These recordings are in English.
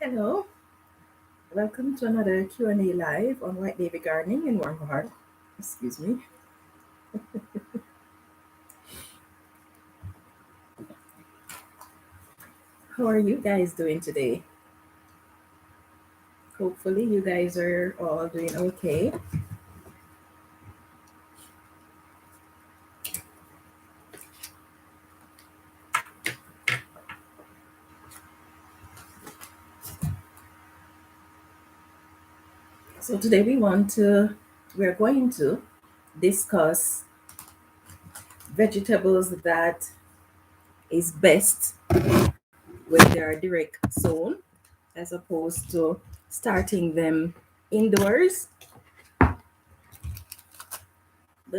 Hello, welcome to another Q&A live on White Baby Gardening in Warm Heart. Excuse me. How are you guys doing today? Hopefully you guys are all doing okay. So today we're going to discuss vegetables that is best when they are direct sown as opposed to starting them indoors. The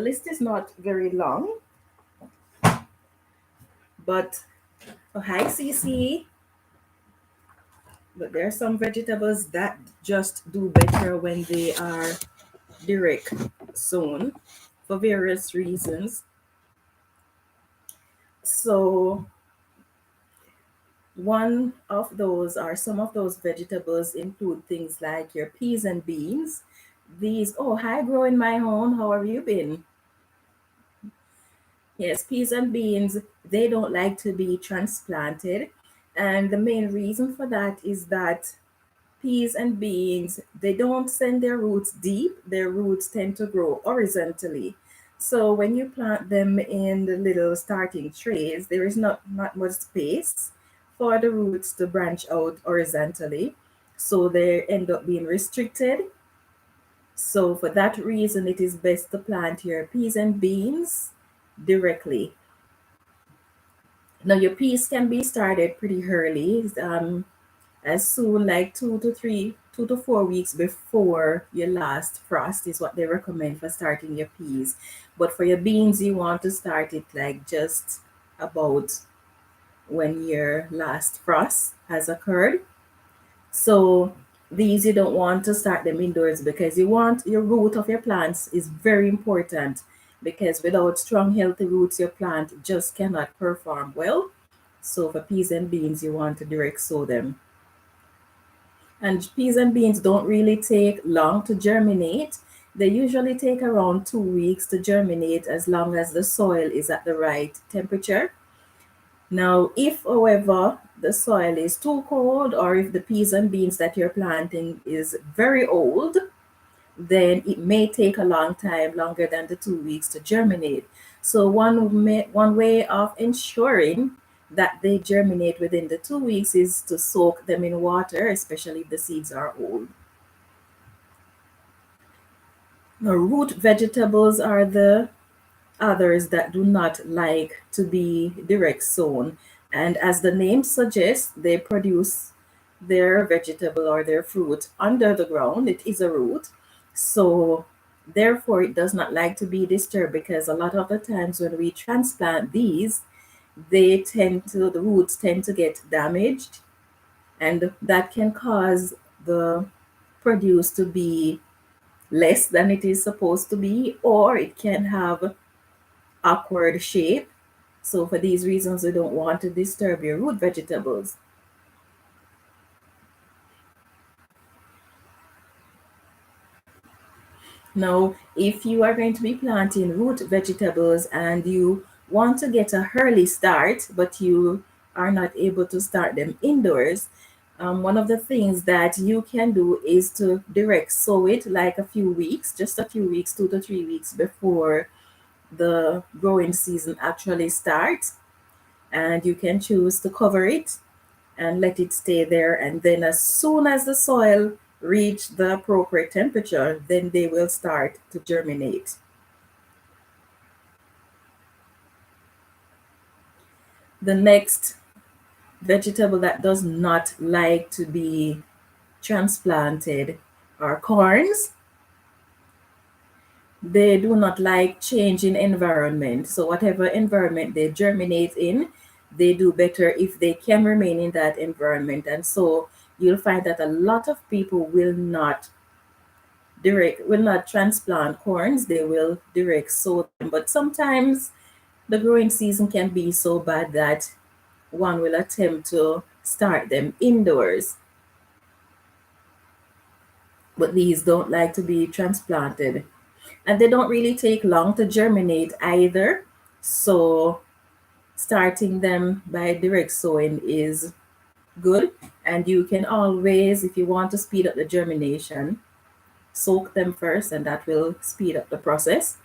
list is not very long, but hi CC. But there are some vegetables that just do better when they are direct sown for various reasons. So one of those are some of those vegetables include things like your peas and beans. These, oh, hi, grow in my home. How have you been? Yes, peas and beans, they don't like to be transplanted. And the main reason for that is that peas and beans, they don't send their roots deep. Their roots tend to grow horizontally. So when you plant them in the little starting trays, there is not much space for the roots to branch out horizontally. So they end up being restricted. So for that reason, it is best to plant your peas and beans directly. Now your peas can be started pretty early. As soon like 2 to 4 weeks before your last frost is what they recommend for starting your peas. But for your beans, you want to start it like just about when your last frost has occurred. So these you don't want to start them indoors because you want your root of your plants is very important because without strong healthy roots your plant just cannot perform well. So for peas and beans you want to direct sow them. And peas and beans don't really take long to germinate. They usually take around 2 weeks to germinate as long as the soil is at the right temperature. Now, if, however, the soil is too cold or if the peas and beans that you're planting is very old, then it may take a long time, longer than the 2 weeks to germinate. So one way of ensuring that they germinate within the 2 weeks is to soak them in water, especially if the seeds are old. Now, root vegetables are the others that do not like to be direct sown. And as the name suggests, they produce their vegetable or their fruit under the ground. It is a root. So therefore it does not like to be disturbed because a lot of the times when we transplant these, the roots tend to get damaged and that can cause the produce to be less than it is supposed to be, or it can have awkward shape. So for these reasons, we don't want to disturb your root vegetables. Now, if you are going to be planting root vegetables and you want to get a early start, but you are not able to start them indoors, one of the things that you can do is to direct sow it like a few weeks, just a few weeks, 2 to 3 weeks before the growing season actually starts. And you can choose to cover it and let it stay there. And then as soon as the soil reach the appropriate temperature, then they will start to germinate. The next vegetable that does not like to be transplanted are corns. They do not like change in environment. So whatever environment they germinate in, they do better if they can remain in that environment. And so you'll find that a lot of people will not transplant corns, they will direct sow them. But sometimes the growing season can be so bad that one will attempt to start them indoors. but these don't like to be transplanted. And they don't really take long to germinate either. So starting them by direct sowing is good. And you can always, if you want to speed up the germination, soak them first, and that will speed up the process.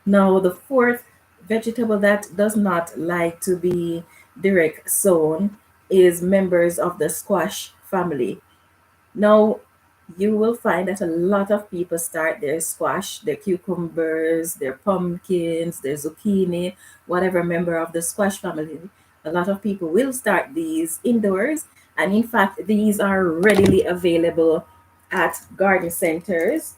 Now, the fourth vegetable that does not like to be direct sown is members of the squash family. Now, you will find that a lot of people start their squash, their cucumbers, their pumpkins, their zucchini, whatever member of the squash family. A lot of people will start these indoors. And in fact, these are readily available at garden centers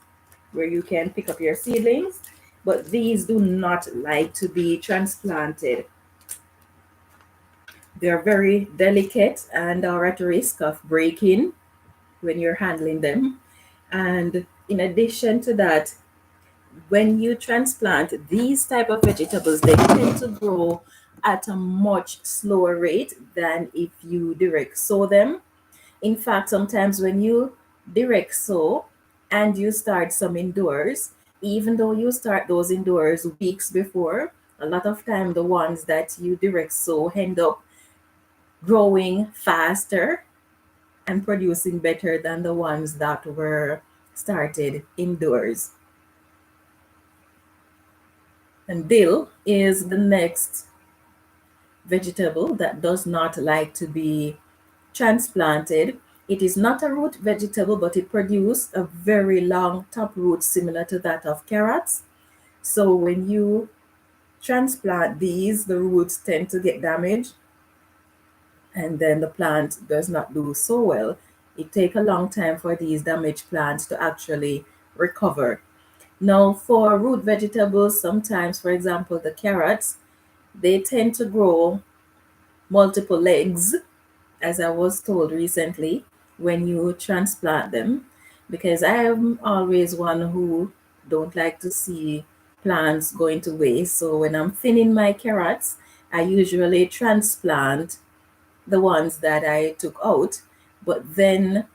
where you can pick up your seedlings. But these do not like to be transplanted. They're very delicate and are at risk of breaking when you're handling them. And in addition to that, when you transplant these type of vegetables, they tend to grow at a much slower rate than if you direct sow them. In fact, sometimes when you direct sow and you start some indoors, even though you start those indoors weeks before, a lot of time the ones that you direct sow end up growing faster and producing better than the ones that were started indoors. And dill is the next vegetable that does not like to be transplanted. It is not a root vegetable, but it produces a very long top root similar to that of carrots. So when you transplant these, the roots tend to get damaged and then the plant does not do so well. It takes a long time for these damaged plants to actually recover. Now, for root vegetables, sometimes, for example, the carrots, they tend to grow multiple legs, as I was told recently, when you transplant them, because I am always one who don't like to see plants going to waste. So when I'm thinning my carrots, I usually transplant the ones that I took out, but then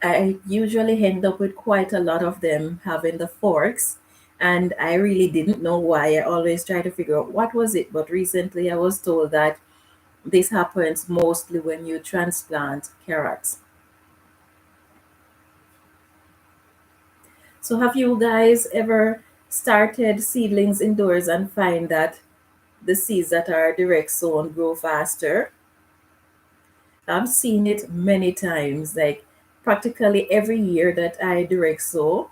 I usually end up with quite a lot of them having the forks. And I really didn't know why. I always try to figure out what was it. But recently I was told that this happens mostly when you transplant carrots. So have you guys ever started seedlings indoors and find that the seeds that are direct sown grow faster? I've seen it many times, like practically every year that I direct sow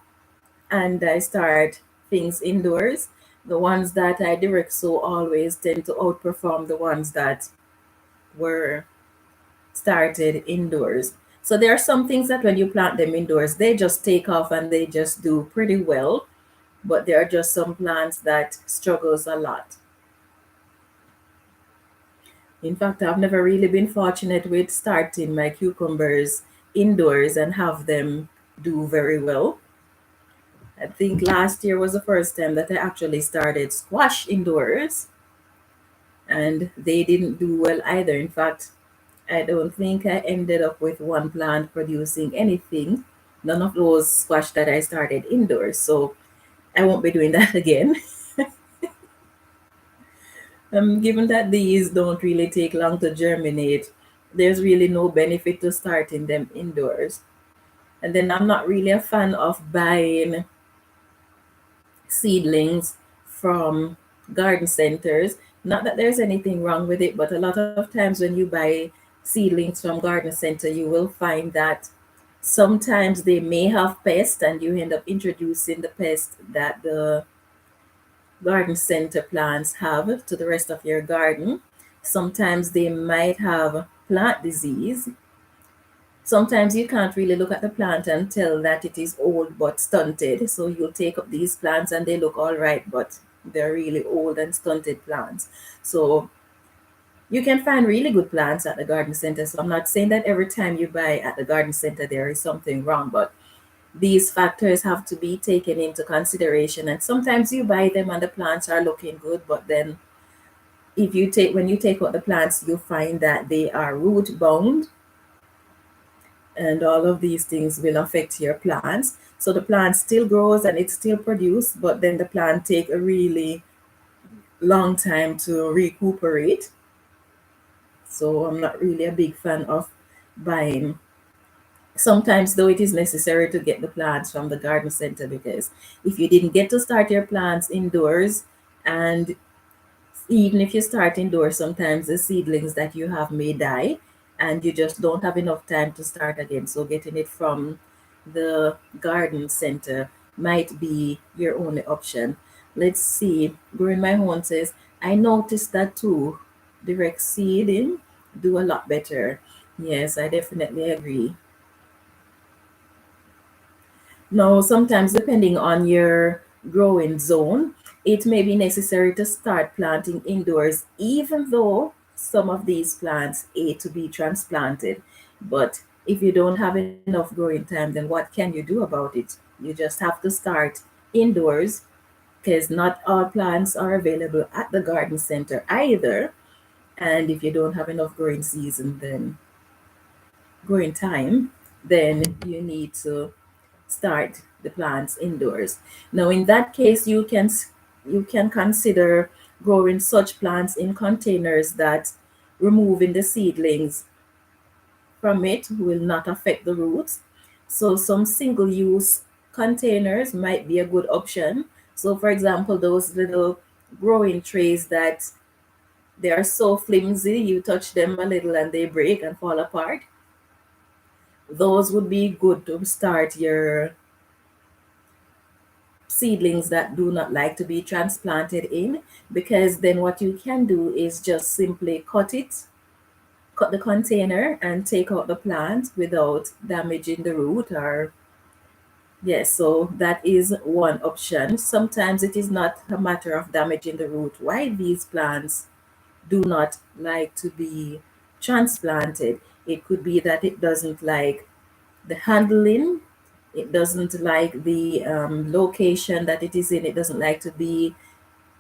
and I start things indoors. The ones that I direct sow always tend to outperform the ones that were started indoors. So there are some things that when you plant them indoors, they just take off and they just do pretty well. But there are just some plants that struggles a lot. In fact, I've never really been fortunate with starting my cucumbers indoors and have them do very well. I think last year was the first time that I actually started squash indoors and they didn't do well either. In fact, I don't think I ended up with one plant producing anything. None of those squash that I started indoors. So I won't be doing that again. Given that these don't really take long to germinate, there's really no benefit to starting them indoors. And then I'm not really a fan of buying seedlings from garden centers. Not that there's anything wrong with it, but a lot of times when you buy seedlings from garden center, you will find that sometimes they may have pests and you end up introducing the pest that the garden center plants have to the rest of your garden. Sometimes they might have plant disease. Sometimes you can't really look at the plant and tell that it is old but stunted. So you'll take up these plants and they look all right, but they're really old and stunted plants. So you can find really good plants at the garden center. So I'm not saying that every time you buy at the garden center there is something wrong, but these factors have to be taken into consideration. And sometimes you buy them and the plants are looking good, but then when you take out the plants, you find that they are root bound and all of these things will affect your plants. So the plant still grows and it still produces, but then the plant take a really long time to recuperate. So I'm not really a big fan of buying. Sometimes, though, it is necessary to get the plants from the garden center, because if you didn't get to start your plants indoors, and even if you start indoors, sometimes the seedlings that you have may die and you just don't have enough time to start again. So getting it from the garden center might be your only option. Let's see. Growing My Own says, I noticed that too. Direct seeding do a lot better. Yes, I definitely agree. Now, sometimes depending on your growing zone, it may be necessary to start planting indoors, even though some of these plants A to be transplanted. But if you don't have enough growing time, then what can you do about it? You just have to start indoors, because not all plants are available at the garden center either. And if you don't have enough growing time, then you need to start the plants indoors. Now, in that case, you can consider growing such plants in containers that removing the seedlings from it will not affect the roots. So, some single-use containers might be a good option. So, for example, those little growing trays that they are so flimsy, you touch them a little and they break and fall apart. Those would be good to start your seedlings that do not like to be transplanted in, because then what you can do is just simply cut the container and take out the plant without damaging the root. Or yes, so that is one option. Sometimes it is not a matter of damaging the root. Why these plants do not like to be transplanted, it could be that it doesn't like the handling, it doesn't like the location that it is in, it doesn't like to be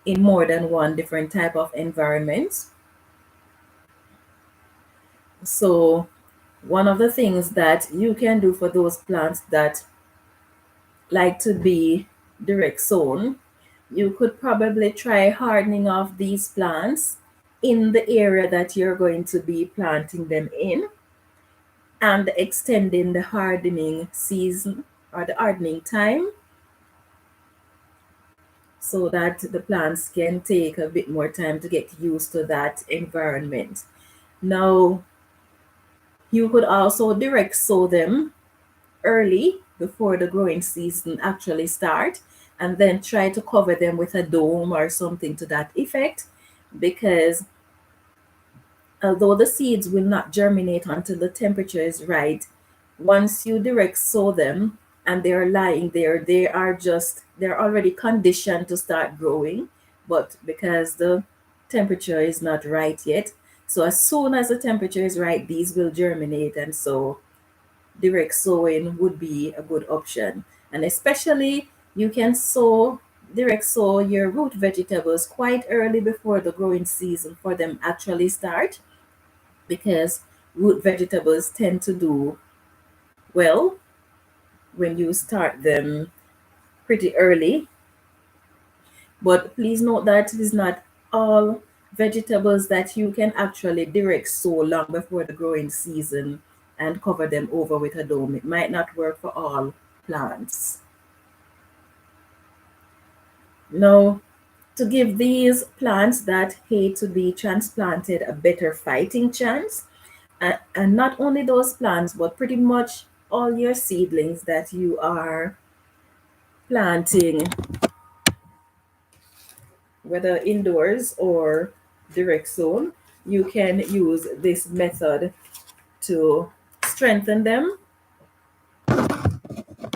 in more than one different type of environment. So one of the things that you can do for those plants that like to be direct sown, you could probably try hardening off these plants in the area that you're going to be planting them in, and extending the hardening season or the hardening time, so that the plants can take a bit more time to get used to that environment. Now, you could also direct sow them early before the growing season actually start, and then try to cover them with a dome or something to that effect, because although the seeds will not germinate until the temperature is right, once you direct sow them and they are lying there, they're already conditioned to start growing, but because the temperature is not right yet, so as soon as the temperature is right, these will germinate, and so direct sowing would be a good option. And especially you can direct sow your root vegetables quite early before the growing season for them actually start, because root vegetables tend to do well when you start them pretty early. But please note that it is not all vegetables that you can actually direct sow long before the growing season and cover them over with a dome. It might not work for all plants. Now, to give these plants that hate to be transplanted a better fighting chance, and not only those plants, but pretty much all your seedlings that you are planting, whether indoors or direct sown, you can use this method to strengthen them.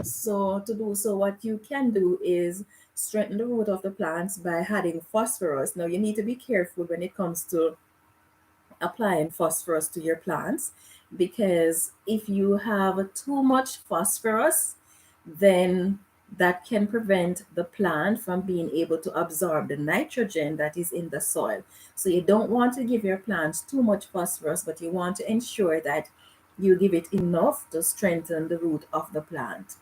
So to do so, what you can do is strengthen the root of the plants by adding phosphorus. Now, you need to be careful when it comes to applying phosphorus to your plants, because if you have too much phosphorus, then that can prevent the plant from being able to absorb the nitrogen that is in the soil. So you don't want to give your plants too much phosphorus, but you want to ensure that you give it enough to strengthen the root of the plant.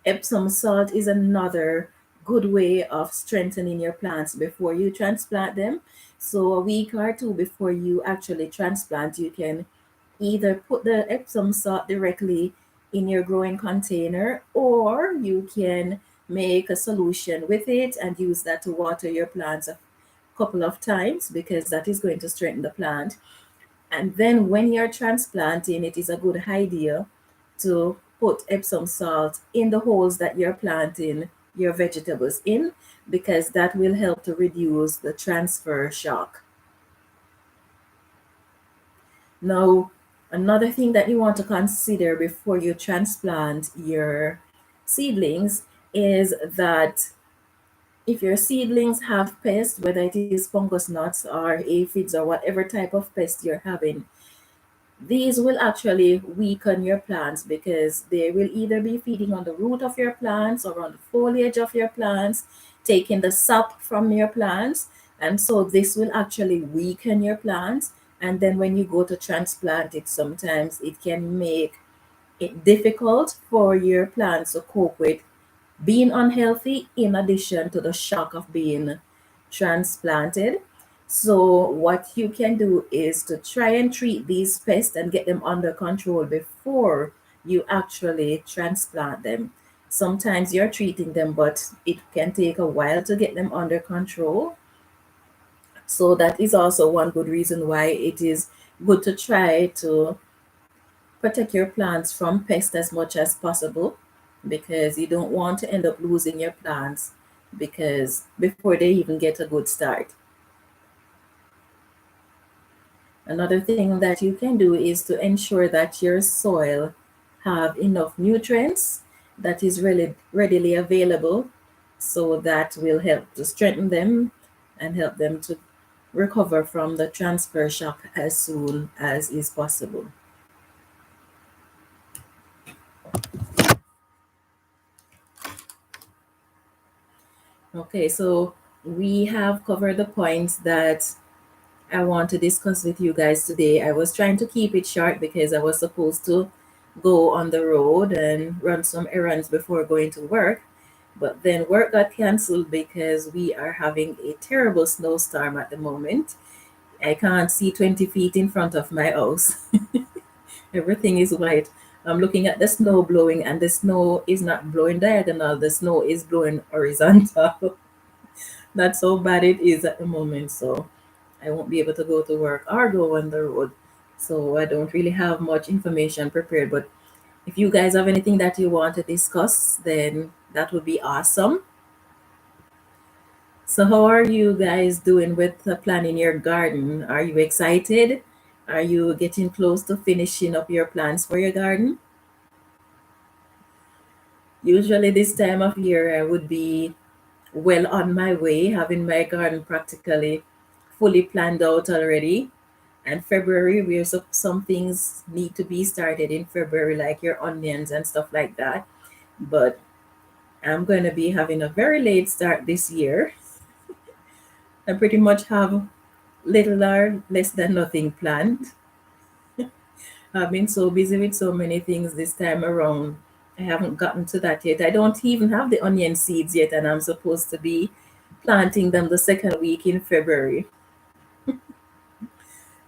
Epsom salt is another good way of strengthening your plants before you transplant them. So a week or two before you actually transplant, you can either put the Epsom salt directly in your growing container, or you can make a solution with it and use that to water your plants a couple of times, because that is going to strengthen the plant. And then when you're transplanting, it is a good idea to put Epsom salt in the holes that you're planting your vegetables in, because that will help to reduce the transfer shock. Now, another thing that you want to consider before you transplant your seedlings is that if your seedlings have pests, whether it is fungus knots or aphids or whatever type of pest you're having, these will actually weaken your plants, because they will either be feeding on the root of your plants or on the foliage of your plants, taking the sap from your plants. And so this will actually weaken your plants. And then when you go to transplant it, sometimes it can make it difficult for your plants to cope with being unhealthy, in addition to the shock of being transplanted. So, what you can do is to try and treat these pests and get them under control before you actually transplant them. Sometimes you're treating them, but it can take a while to get them under control. So, that is also one good reason why it is good to try to protect your plants from pests as much as possible, because you don't want to end up losing your plants because before they even get a good start. Another thing that you can do is to ensure that your soil have enough nutrients that is really readily available, so that will help to strengthen them and help them to recover from the transfer shock as soon as is possible. Okay, so we have covered the points that I want to discuss with you guys today. I was trying to keep it short because I was supposed to go on the road and run some errands before going to work. But then work got canceled because we are having a terrible snowstorm at the moment. I can't see 20 feet in front of my house. Everything is white. I'm looking at the snow blowing, and the snow is not blowing diagonal, the snow is blowing horizontal. That's how bad it is at the moment. So I won't be able to go to work or go on the road. So I don't really have much information prepared. But if you guys have anything that you want to discuss, then that would be awesome. So, how are you guys doing with planning your garden? Are you excited? Are you getting close to finishing up your plans for your garden? Usually, this time of year, I would be well on my way, having my garden practically fully planned out already. And February, where some things need to be started in February, like your onions and stuff like that. But I'm going to be having a very late start this year. I pretty much have little or less than nothing planned. I've been so busy with so many things this time around. I haven't gotten to that yet. I don't even have the onion seeds yet, and I'm supposed to be planting them the second week in February.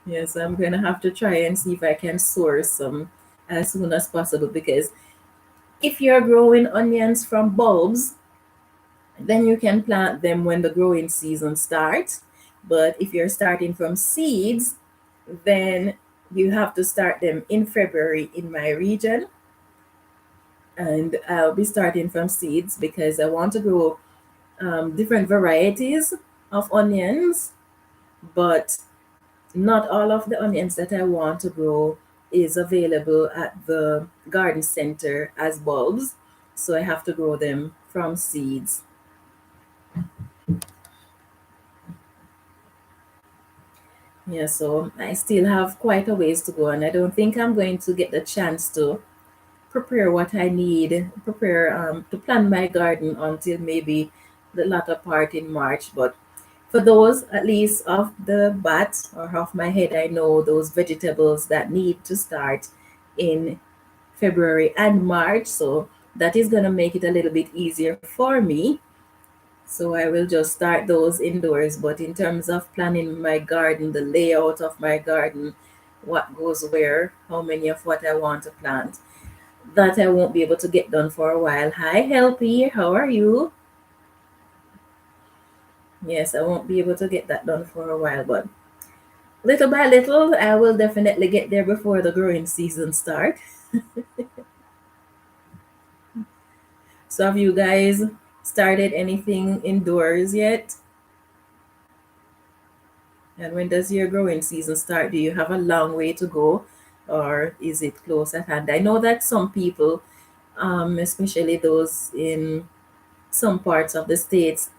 Yes, I'm going to have to try and see if I can source some as soon as possible, because if you're growing onions from bulbs, then you can plant them when the growing season starts. But if you're starting from seeds, then you have to start them in February in my region. And I'll be starting from seeds because I want to grow different varieties of onions, but not all of the onions that I want to grow is available at the garden center as bulbs. So I have to grow them from seeds. Yeah, so I still have quite a ways to go, and I don't think I'm going to get the chance to prepare what I need, prepare to plant my garden until maybe the latter part in March. But For those, at least off the bat or off my head, I know those vegetables that need to start in February and March. So that is going to make it a little bit easier for me. So I will just start those indoors. But in terms of planning my garden, the layout of my garden, what goes where, how many of what I want to plant, that I won't be able to get done for a while. Hi, Helpy, how are you? Yes, I won't be able to get that done for a while, but little by little, I will definitely get there before the growing season start. So have you guys started anything indoors yet? And when does your growing season start? Do you have a long way to go or is it close at hand? I know that some people, especially those in some parts of the states,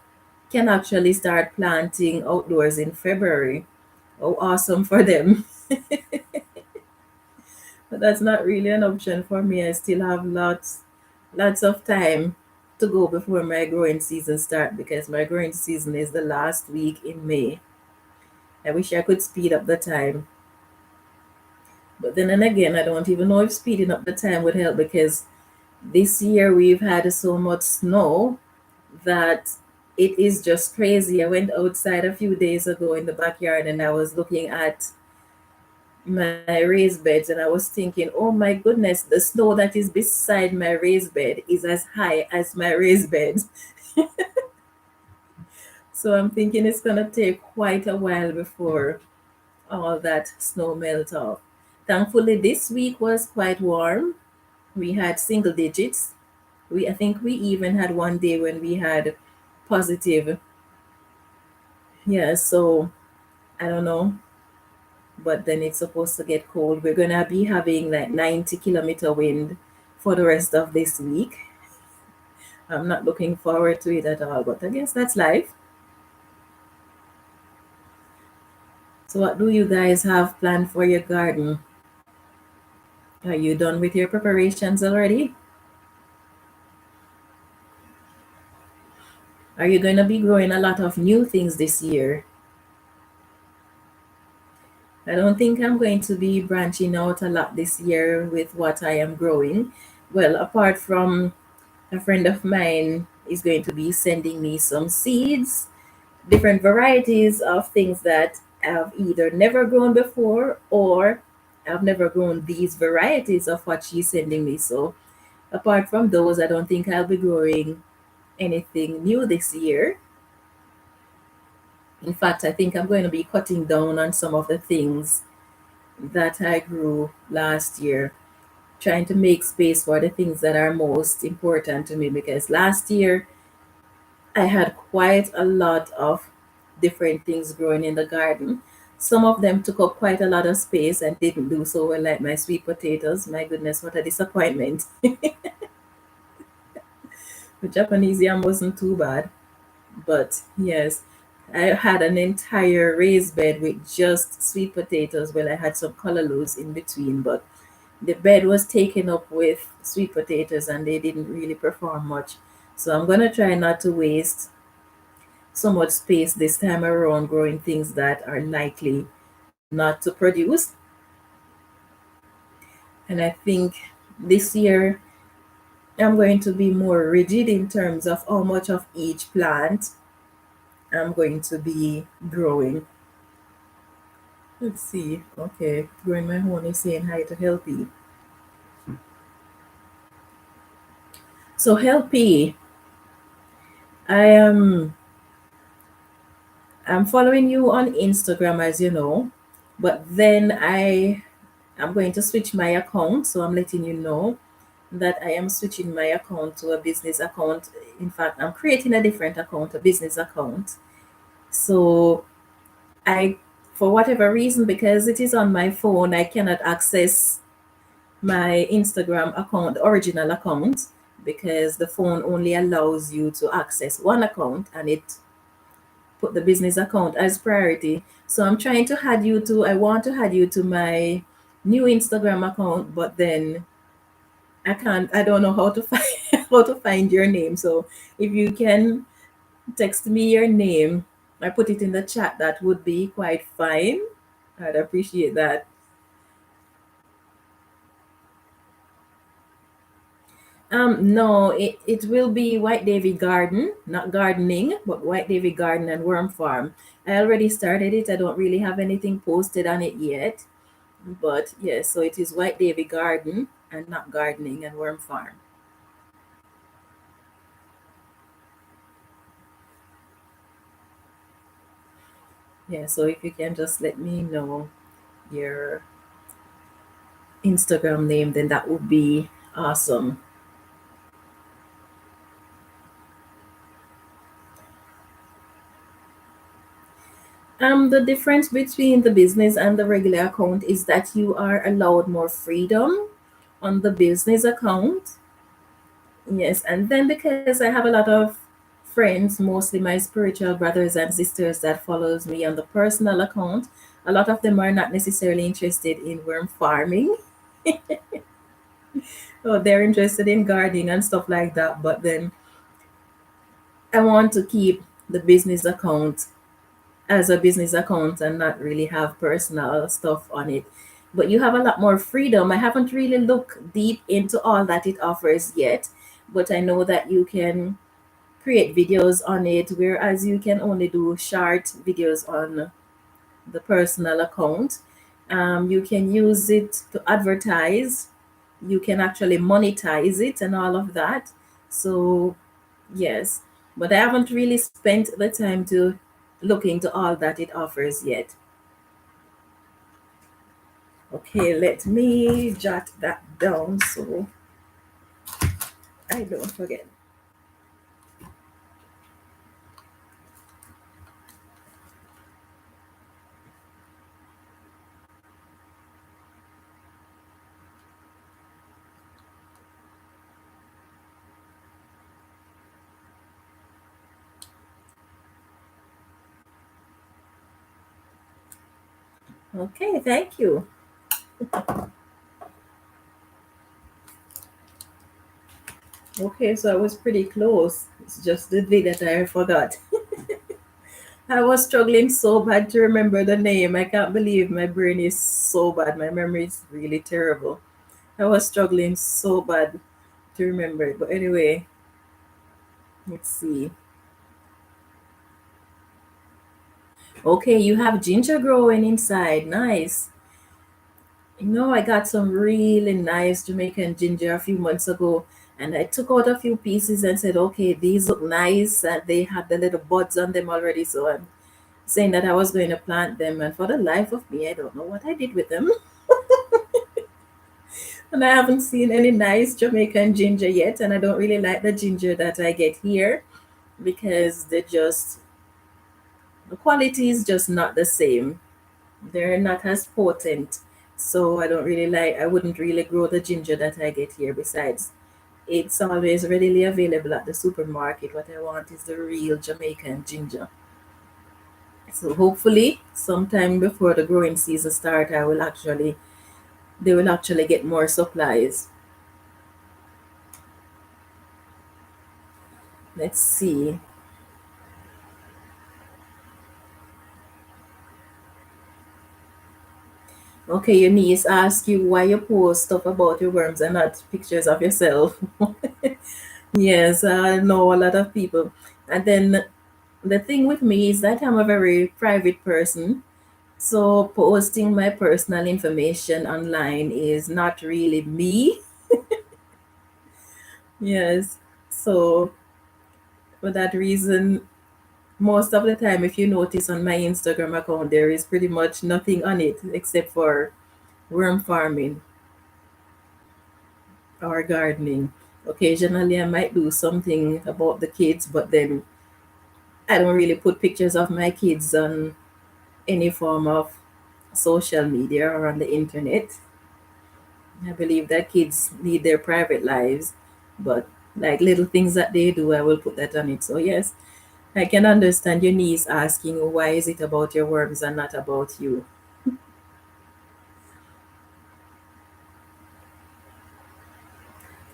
can actually start planting outdoors in February. Oh, awesome for them. But that's not really an option for me. I still have lots of time to go before my growing season start because my growing season is the last week in May. I wish I could speed up the time. But then and again, I don't even know if speeding up the time would help because this year we've had so much snow that it is just crazy. I went outside a few days ago in the backyard and I was looking at my raised beds and I was thinking, oh my goodness, the snow that is beside my raised bed is as high as my raised bed. So I'm thinking it's gonna take quite a while before all that snow melt off. Thankfully, this week was quite warm. We had single digits. I think we even had one day when we had positive. Yeah, so I don't know, but then it's supposed to get cold. We're gonna be having like 90-kilometer wind for the rest of this week. I'm not looking forward to it at all, but I guess that's life. So, what do you guys have planned for your garden? Are you done with your preparations already? Are you going to be growing a lot of new things this year? I don't think I'm going to be branching out a lot this year with what I am growing. Well, apart from a friend of mine is going to be sending me some seeds, different varieties of things that I've either never grown before or I've never grown these varieties of what she's sending me. So, apart from those, I don't think I'll be growing anything new this year. In fact, I think I'm going to be cutting down on some of the things that I grew last year, trying to make space for the things that are most important to me because last year I had quite a lot of different things growing in the garden. Some of them took up quite a lot of space and didn't do so well, like my sweet potatoes. My goodness, what a disappointment. The Japanese yam wasn't too bad, but yes, I had an entire raised bed with just sweet potatoes. Well, I had some collarloos in between, but the bed was taken up with sweet potatoes and they didn't really perform much. So I'm gonna try not to waste so much space this time around growing things that are likely not to produce. And I think this year I'm going to be more rigid in terms of how much of each plant I'm going to be growing. Let's see. Okay, growing my own is saying hi to Healthy. So Healthy, I am I'm following you on Instagram as you know, but then I'm going to switch my account, so I'm letting you know that I am switching my account to a business account. In fact, I'm creating a different account, a business account. So I, for whatever reason, because it is on my phone, I cannot access my Instagram account, the original account, because the phone only allows you to access one account and it put the business account as priority. So I'm trying to add you to, I want to add you to my new Instagram account, but then I can't, I don't know how to find how to find your name. So if you can text me your name I put it in the chat, that would be quite fine. I'd appreciate that. No, it will be White Davy Garden, not gardening, but White Davy Garden and Worm Farm. I already started it. I don't really have anything posted on it yet. But yes, so it is White Davy Garden and not gardening and Worm Farm. Yeah, so if you can just let me know your Instagram name, then that would be awesome. The difference between the business and the regular account is that you are allowed more freedom on the business account. Yes, and then because I have a lot of friends, mostly my spiritual brothers and sisters that follows me on the personal account, a lot of them are not necessarily interested in worm farming. So they're interested in gardening and stuff like that. But then I want to keep the business account as a business account and not really have personal stuff on it. But you have a lot more freedom. I haven't really looked deep into all that it offers yet, but I know that you can create videos on it, whereas you can only do short videos on the personal account. You can use it to advertise. You can actually monetize it and all of that. So, yes, but I haven't really spent the time to look into all that it offers yet. Okay, let me jot that down so I don't forget. Okay, thank you. Okay, so I was pretty close. It's just the day that I forgot. I was struggling so bad to remember the name. I can't believe my brain is so bad. My memory is really terrible. I was struggling so bad to remember it. But anyway, let's see. Okay, you have ginger growing inside. Nice. I got some really nice Jamaican ginger a few months ago, and I took out a few pieces and said, okay, these look nice. And they had the little buds on them already. So I'm saying that I was going to plant them. And for the life of me, I don't know what I did with them. And I haven't seen any nice Jamaican ginger yet. And I don't really like the ginger that I get here because the quality is just not the same. They're not as potent. So I wouldn't really grow the ginger that I get here. Besides, it's always readily available at the supermarket. What I want is the real Jamaican ginger. So hopefully, sometime before the growing season start, they will actually get more supplies. Let's see. Okay, your niece asked you why you post stuff about your worms and not pictures of yourself. Yes, I know a lot of people. And then the thing with me is that I'm a very private person. So posting my personal information online is not really me. Yes. So for that reason, most of the time, if you notice on my Instagram account, there is pretty much nothing on it except for worm farming or gardening. Occasionally, I might do something about the kids, but then I don't really put pictures of my kids on any form of social media or on the internet. I believe that kids need their private lives, but like little things that they do, I will put that on it. So, yes, I can understand your niece asking, why is it about your worms and not about you?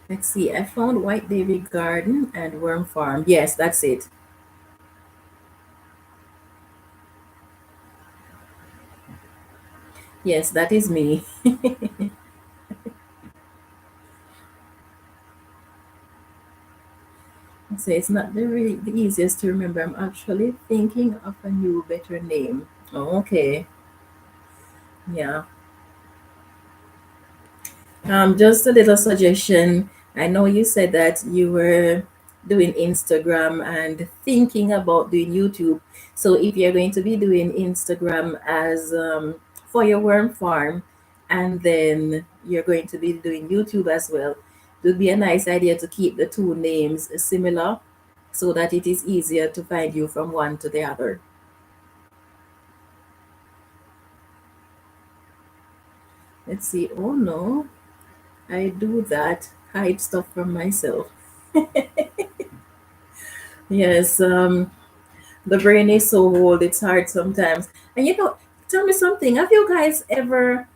Let's see, I found White Davy Garden and Worm Farm. Yes, that's it. Yes, that is me. So it's not the easiest to remember. I'm actually thinking of a new, better name. Oh, okay. Yeah. Just a little suggestion. I know you said that you were doing Instagram and thinking about doing YouTube. So if you're going to be doing Instagram as for your worm farm, and then you're going to be doing YouTube as well, it would be a nice idea to keep the two names similar so that it is easier to find you from one to the other. Let's see. Oh no, I do that. Hide stuff from myself. Yes, the brain is so old, it's hard sometimes. And tell me something. Have you guys ever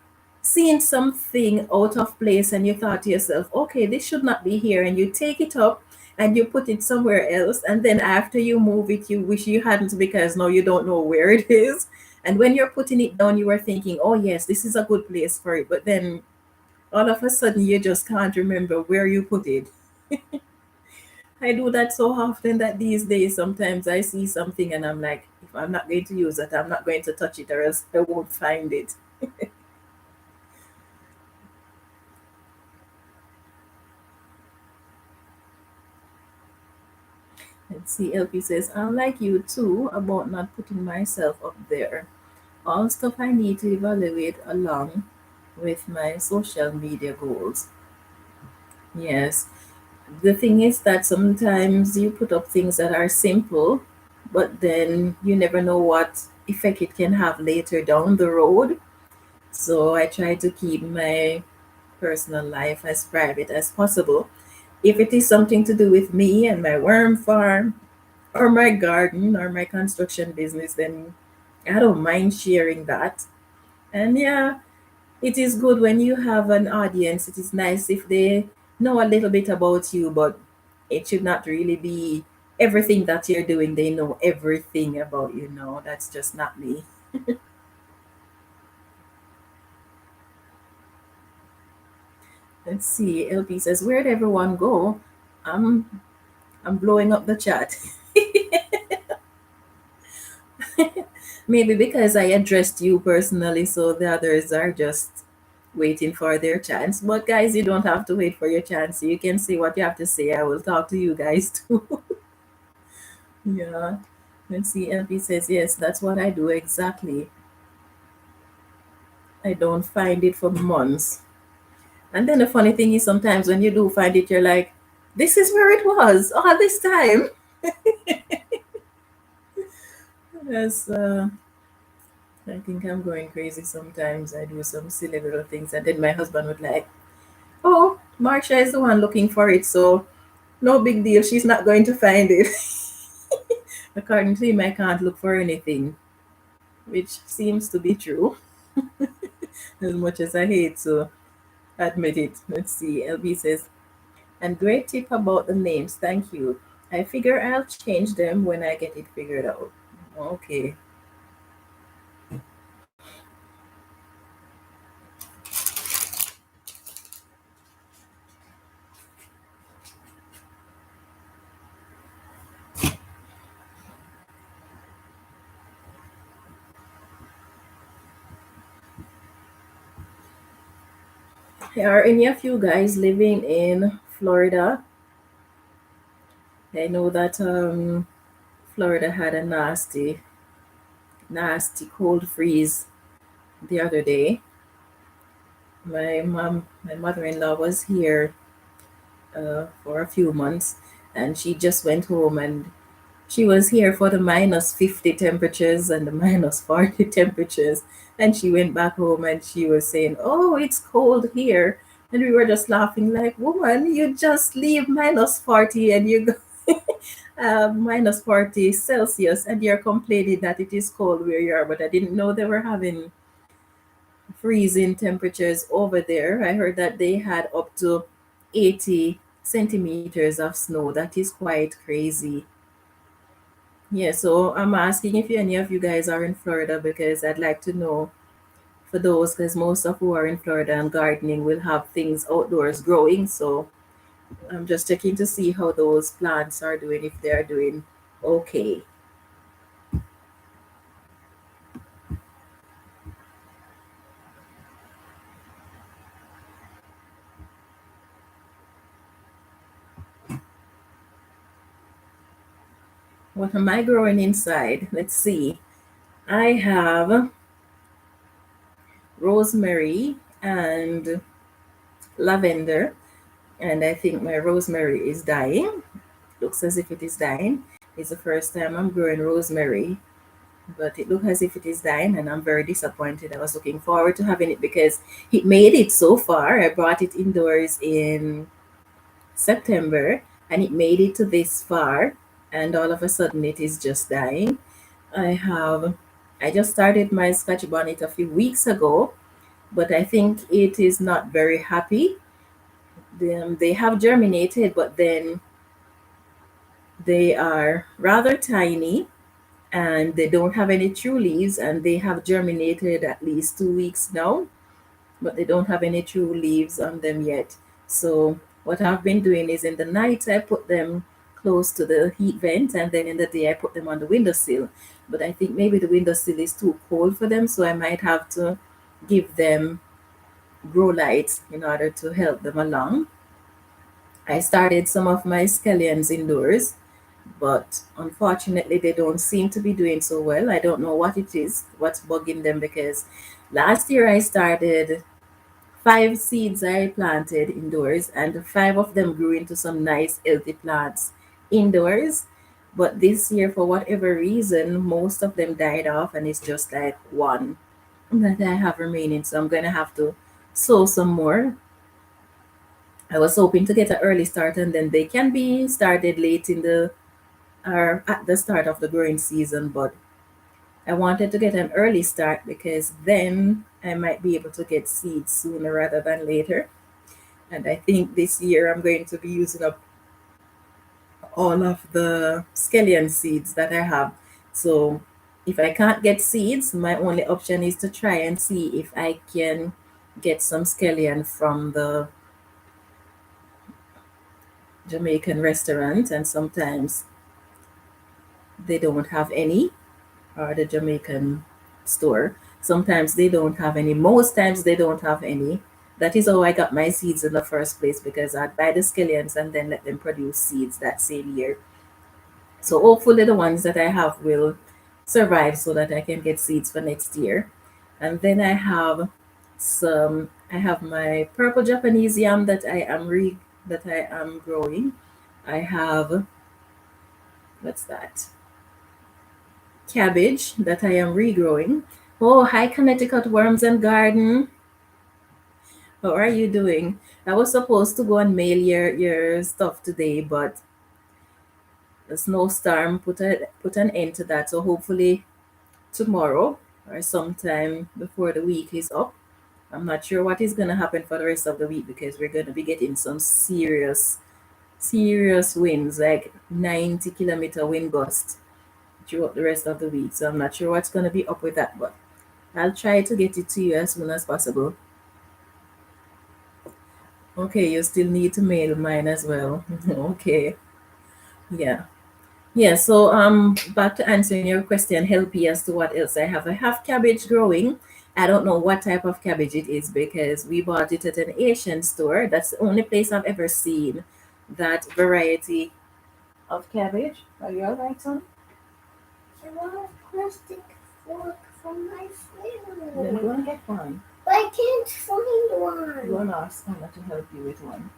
seen something out of place and you thought to yourself, okay, this should not be here, and you take it up and you put it somewhere else, and then after you move it, you wish you hadn't because now you don't know where it is. And when you're putting it down, you were thinking, oh, yes, this is a good place for it. But then all of a sudden, you just can't remember where you put it. I do that so often that these days sometimes I see something and I'm like, if I'm not going to use it, I'm not going to touch it or else I won't find it. Let's see, LP says, I'm like you too about not putting myself up there. All stuff I need to evaluate along with my social media goals. Yes. The thing is that sometimes you put up things that are simple, but then you never know what effect it can have later down the road. So I try to keep my personal life as private as possible. If it is something to do with me and my worm farm or my garden or my construction business, then I don't mind sharing that. And yeah, it is good when you have an audience. It is nice if they know a little bit about you, but it should not really be everything that you're doing. They know everything about you. No, that's just not me. Let's see. LP says, where'd everyone go? I'm I'm blowing up the chat. Maybe because I addressed you personally, so the others are just waiting for their chance. But guys, you don't have to wait for your chance. You can say what you have to say. I will talk to you guys too. Yeah. Let's see. LP says, yes, that's what I do exactly. I don't find it for months. And then the funny thing is sometimes when you do find it, you're like, this is where it was all this time. Yes, I think I'm going crazy sometimes. I do some silly little things, and then my husband would like, "Oh, Marcia is the one looking for it, so no big deal. She's not going to find it." According to him, I can't look for anything, which seems to be true, as much as I hate to admit it. Let's see. LB says, "And great tip about the names. Thank you. I figure I'll change them when I get it figured out." Okay. Are any of you guys living in Florida? I know that Florida had a nasty cold freeze the other day. My mother-in-law was here for a few months, and she just went home, and she was here for the -50 temperatures and the -40 temperatures. And she went back home and she was saying, "Oh, it's cold here." And we were just laughing, like, "Woman, you just leave -40 and you go -40 Celsius and you're complaining that it is cold where you are." But I didn't know they were having freezing temperatures over there. I heard that they had up to 80 centimeters of snow. That is quite crazy. Yeah, so I'm asking if any of you guys are in Florida because I'd like to know for those, because most of who are in Florida and gardening will have things outdoors growing. So I'm just checking to see how those plants are doing, if they are doing okay. What am I growing inside? Let's see. I have rosemary and lavender, and I think my rosemary is dying. Looks as if it is dying. It's the first time I'm growing rosemary, but it looks as if it is dying, and I'm very disappointed. I was looking forward to having it because it made it so far. I brought it indoors in September, and it made it to this far, and all of a sudden it is just dying. I have I just started my Scotch bonnet a few weeks ago, but I think it is not very happy. They have germinated, but then they are rather tiny and they don't have any true leaves, and they have germinated at least 2 weeks now, but they don't have any true leaves on them yet. So what I've been doing is in the night I put them close to the heat vent, and then in the day I put them on the windowsill. But I think maybe the windowsill is too cold for them, so I might have to give them grow lights in order to help them along. I started some of my scallions indoors, but unfortunately they don't seem to be doing so well. I don't know what it is, what's bugging them, because last year I started 5 seeds I planted indoors, and 5 of them grew into some nice healthy plants indoors. But this year, for whatever reason, most of them died off, and it's just like one that I have remaining. So I'm gonna have to sow some more. I was hoping to get an early start, and then they can be started late in the or at the start of the growing season. But I wanted to get an early start because then I might be able to get seeds sooner rather than later. And I think this year I'm going to be using up all of the scallion seeds that I have. So if I can't get seeds, my only option is to try and see if I can get some scallion from the Jamaican restaurant. And sometimes they don't have any, or the Jamaican store. Sometimes they don't have any. Most times they don't have any. That is how I got my seeds in the first place, because I'd buy the scallions and then let them produce seeds that same year. So hopefully the ones that I have will survive so that I can get seeds for next year. And then I have my purple Japanese yam that I am growing. I have, what's that? Cabbage that I am regrowing. Oh, hi Connecticut Worms and Garden. How are you doing? I was supposed to go and mail your stuff today, but the snowstorm put an end to that. So hopefully tomorrow or sometime before the week is up. I'm not sure what is gonna happen for the rest of the week, because we're gonna be getting some serious winds, like 90-kilometer wind gusts throughout the rest of the week. So I'm not sure what's gonna be up with that, but I'll try to get it to you as soon as possible. Okay, you still need to mail mine as well. Okay. Yeah. Yeah, so back to answering your question, helpy as to what else I have. I have cabbage growing. I don't know what type of cabbage it is, because we bought it at an Asian store. That's the only place I've ever seen that variety of cabbage. Are you all right, son? I want a plastic fork from my Then food. go and get one. But I can't find Go one. and ask Anna to help you with one.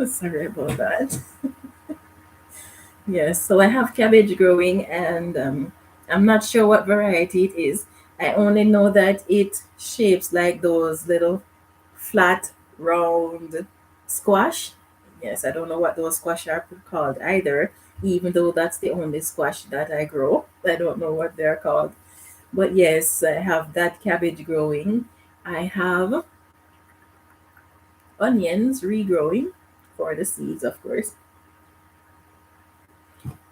Sorry about that. Yes, so I have cabbage growing, and I'm not sure what variety it is. I only know that it shapes like those little flat, round squash. Yes, I don't know what those squash are called either, even though that's the only squash that I grow. I don't know what they're called. But yes, I have that cabbage growing. I have onions regrowing for the seeds, of course.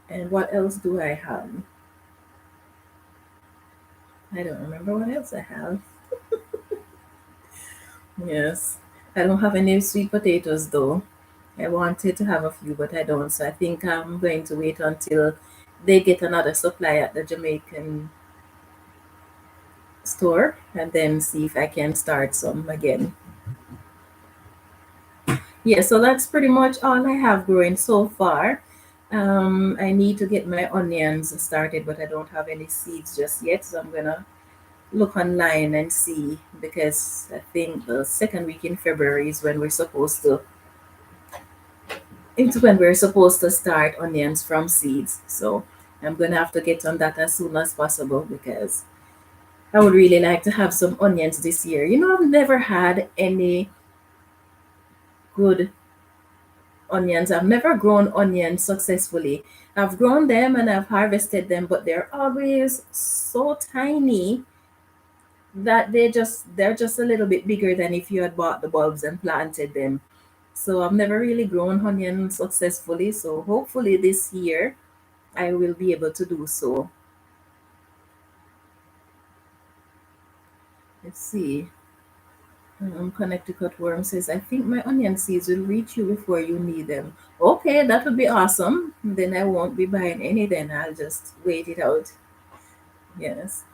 And what else do I have? I don't remember what else I have. Yes. I don't have any sweet potatoes though. I wanted to have a few, but I don't. So I think I'm going to wait until they get another supply at the Jamaican store and then see if I can start some again. Yeah, so that's pretty much all I have growing so far. I need to get my onions started, but I don't have any seeds just yet. So I'm gonna look online and see because I think the second week in February is when we're supposed to it's when we're supposed to start onions from seeds. So I'm gonna have to get on that as soon as possible because I would really like to have some onions this year. I've never had any good onions. I've never grown onions successfully. I've grown them and I've harvested them, but they're always so tiny that they're just a little bit bigger than if you had bought the bulbs and planted them. So I've never really grown onions successfully. So hopefully this year I will be able to do so. Let's see. Connecticut Worm says, I think my onion seeds will reach you before you need them. Okay, that would be awesome. Then I won't be buying any, then I'll just wait it out. Yes.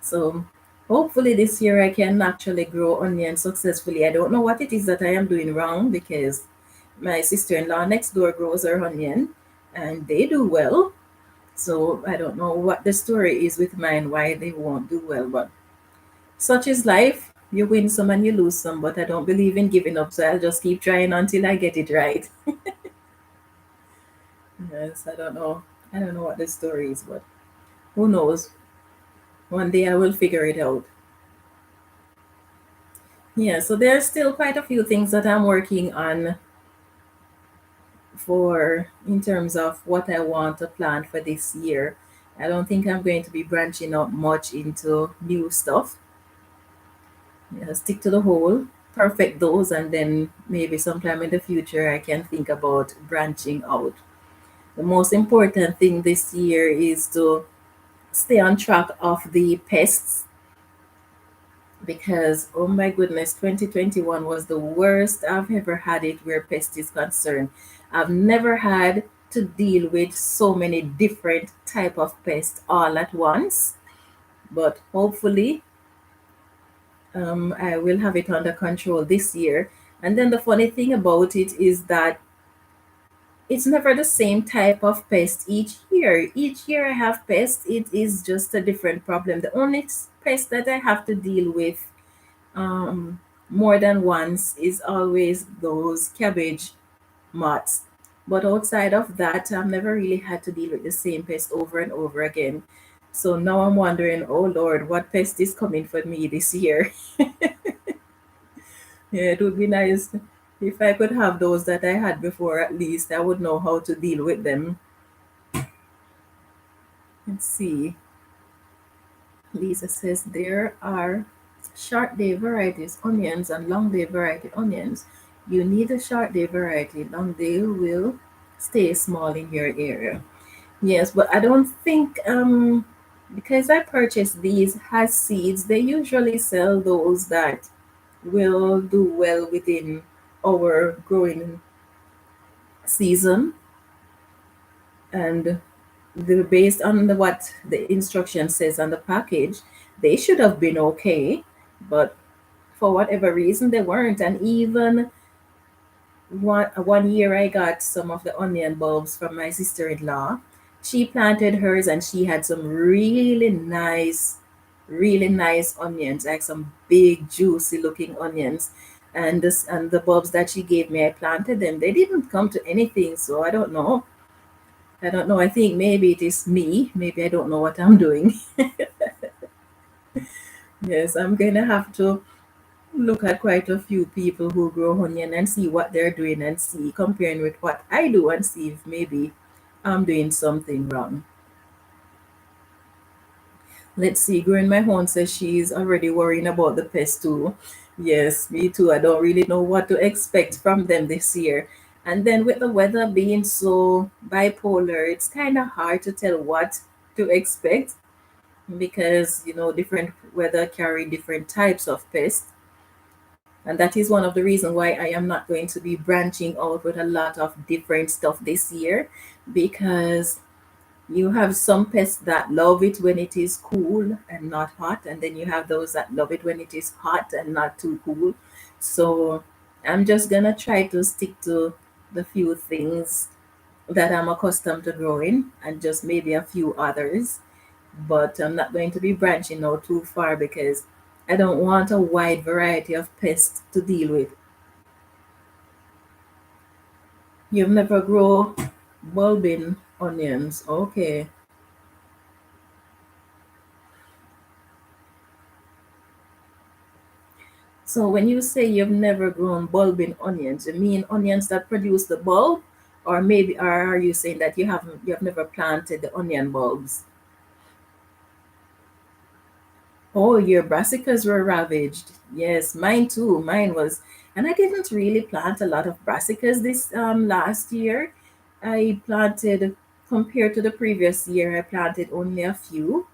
So hopefully this year I can actually grow onions successfully. I don't know what it is that I am doing wrong because my sister-in-law next door grows her onion and they do well. So I don't know what the story is with mine, why they won't do well, but such is life. You win some and you lose some, but I don't believe in giving up, so I'll just keep trying until I get it right. Yes, I don't know. I don't know what the story is, but who knows? One day I will figure it out. Yeah, so there's still quite a few things that I'm working on for in terms of what I want to plan for this year. I don't think I'm going to be branching out much into new stuff. Yeah, stick to the whole, perfect those, and then maybe sometime in the future I can think about branching out. The most important thing this year is to stay on track of the pests because, oh my goodness, 2021 was the worst I've ever had it where pest is concerned. I've never had to deal with so many different type of pests all at once, but hopefully I will have it under control this year. And then the funny thing about it is that it's never the same type of pest each year. Each year I have pests, it is just a different problem. The only pest that I have to deal with more than once is always those cabbage moths. But outside of that, I've never really had to deal with the same pest over and over again. So now I'm wondering, oh Lord, what pest is coming for me this year? Yeah, it would be nice if I could have those that I had before, at least I would know how to deal with them. Let's see. Lisa says there are short day varieties onions and long day variety onions. You need a short day variety. Long day will stay small in your area. Yes, but I don't think because I purchased these has seeds, they usually sell those that will do well within our growing season and based on what the instruction says on the package, they should have been okay, but for whatever reason they weren't. And even one year I got some of the onion bulbs from my sister-in-law. She planted hers and she had some really nice onions, like some big juicy looking onions. And the bulbs that she gave me, I planted them. They didn't come to anything, so I don't know. I don't know. I think maybe it is me. Maybe I don't know what I'm doing. Yes, I'm going to have to look at quite a few people who grow onion and see what they're doing and see, comparing with what I do and see if maybe I'm doing something wrong. Let's see. Growing my own says she's already worrying about the pest too. Yes, me too. I don't really know what to expect from them this year. And then with the weather being so bipolar, it's kind of hard to tell what to expect. because different weather carry different types of pests, and that is one of the reasons why I am not going to be branching out with a lot of different stuff this year, because you have some pests that love it when it is cool and not hot, and then you have those that love it when it is hot and not too cool. So I'm just gonna try to stick to the few things that I'm accustomed to growing and just maybe a few others. But I'm not going to be branching out too far because I don't want a wide variety of pests to deal with. You've never grow bulbing onions. Okay. So when you say you've never grown bulbing onions, you mean onions that produce the bulb? Or maybe or are you saying that you have never planted the onion bulbs? Oh, your brassicas were ravaged. Yes, mine too. Mine was, and I didn't really plant a lot of brassicas this last year. I planted, compared to the previous year, I planted only a few,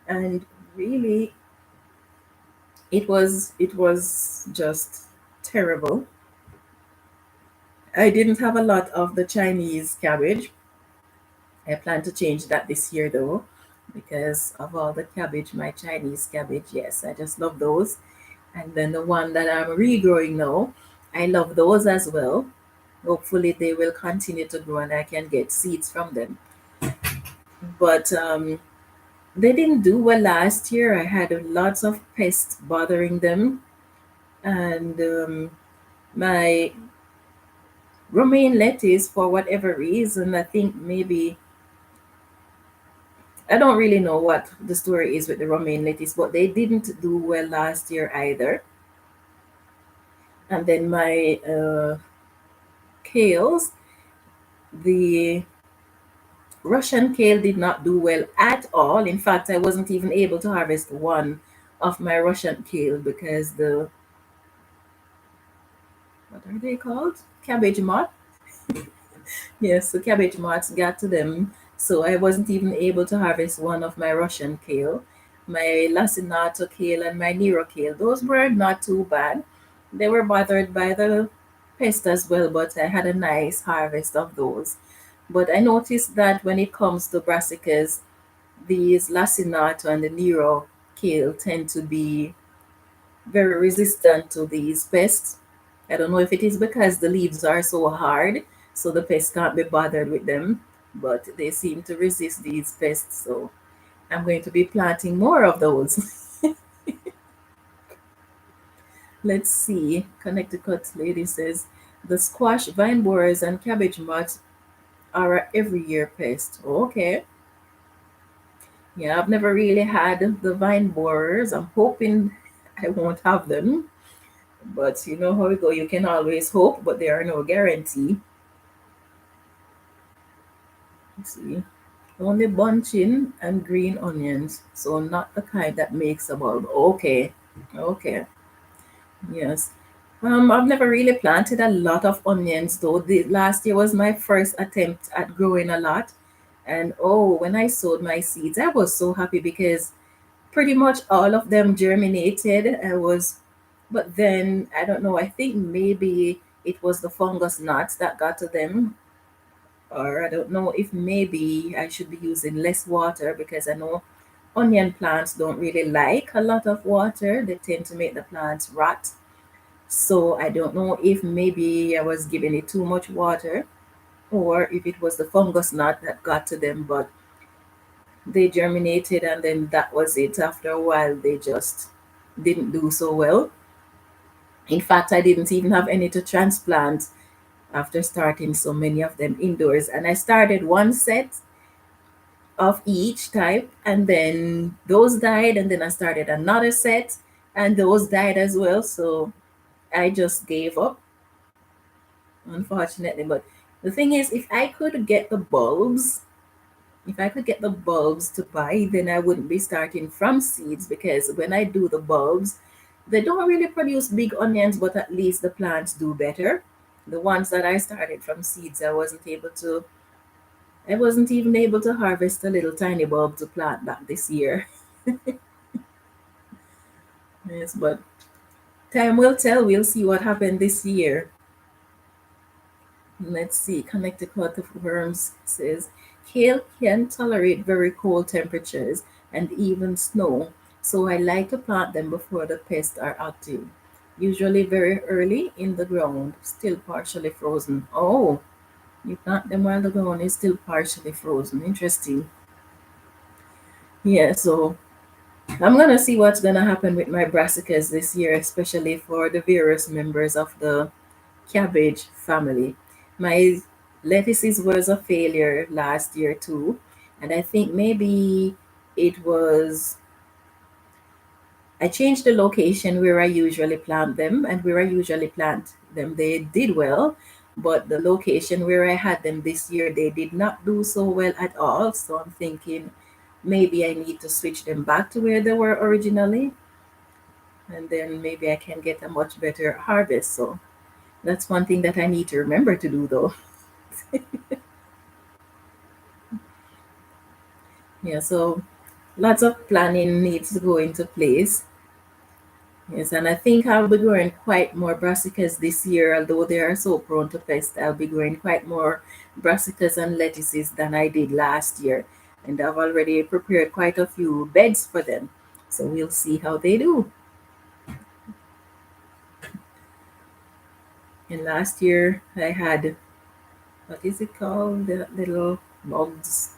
and really, it was just terrible. I didn't have a lot of the Chinese cabbage. I plan to change that this year though, because of all the cabbage, my Chinese cabbage. Yes, I just love those. And then the one that I'm regrowing now, I love those as well. Hopefully, they will continue to grow and I can get seeds from them. But they didn't do well last year. I had lots of pests bothering them, and my romaine lettuce, for whatever reason, I think maybe I don't really know what the story is with the romaine lettuce, but they didn't do well last year either. And then my kales, the Russian kale did not do well at all. In fact, I wasn't even able to harvest one of my Russian kale because the, what are they called? Cabbage moth. Yes, the cabbage moths got to them. So I wasn't even able to harvest one of my Russian kale. My lacinato kale and my Nero kale, those were not too bad. They were bothered by the pest as well, but I had a nice harvest of those. But I noticed that when it comes to brassicas, these lacinato and the Nero kale tend to be very resistant to these pests. I don't know if it is because the leaves are so hard, so the pests can't be bothered with them, but they seem to resist these pests. So I'm going to be planting more of those. Let's see. Connecticut lady says the squash, vine borers, and cabbage moths are a every year pest. Okay. Yeah, I've never really had the vine borers. I'm hoping I won't have them. But you know how we go. You can always hope, but there are no guarantee. Let's see. Only bunching and green onions. So not the kind that makes a bulb. Okay. Okay. Yes. I've never really planted a lot of onions though. The last year was my first attempt at growing a lot. And oh, when I sowed my seeds, I was so happy because pretty much all of them germinated. But then I don't know, I think maybe it was the fungus gnats that got to them, or I don't know if maybe I should be using less water because I know onion plants don't really like a lot of water. They tend to make the plants rot. So I don't know if maybe I was giving it too much water or if it was the fungus gnat that got to them, but they germinated and then that was it. After a while, they just didn't do so well. In fact, I didn't even have any to transplant after starting so many of them indoors. And I started one set of each type, and then those died, and then I started another set, and those died as well. So I just gave up, unfortunately. But the thing is, if I could get the bulbs to buy, then I wouldn't be starting from seeds because when I do the bulbs, they don't really produce big onions, but at least the plants do better. The ones that I started from seeds, I wasn't even able to harvest a little tiny bulb to plant back this year. Yes, but time will tell. We'll see what happened this year. Let's see. Connecticut of Worms says kale can tolerate very cold temperatures and even snow, so I like to plant them before the pests are active. Usually very early in the ground, still partially frozen. Oh, you plant them while the ground is still partially frozen. Interesting. Yeah, so I'm gonna see what's gonna happen with my brassicas this year, especially for the various members of the cabbage family. My lettuces was a failure last year too, and I think maybe it was I changed the location where I usually plant them, and where I usually plant them they did well, but the location where I had them this year they did not do so well at all. So I'm thinking maybe I need to switch them back to where they were originally, and then maybe I can get a much better harvest. So that's one thing that I need to remember to do though. Yeah, so lots of planning needs to go into place. Yes, and I think I'll be growing quite more brassicas this year, although they are so prone to pest. I'll be growing quite more brassicas and lettuces than I did last year. And I've already prepared quite a few beds for them. So we'll see how they do. And last year I had, what is it called? The little bugs,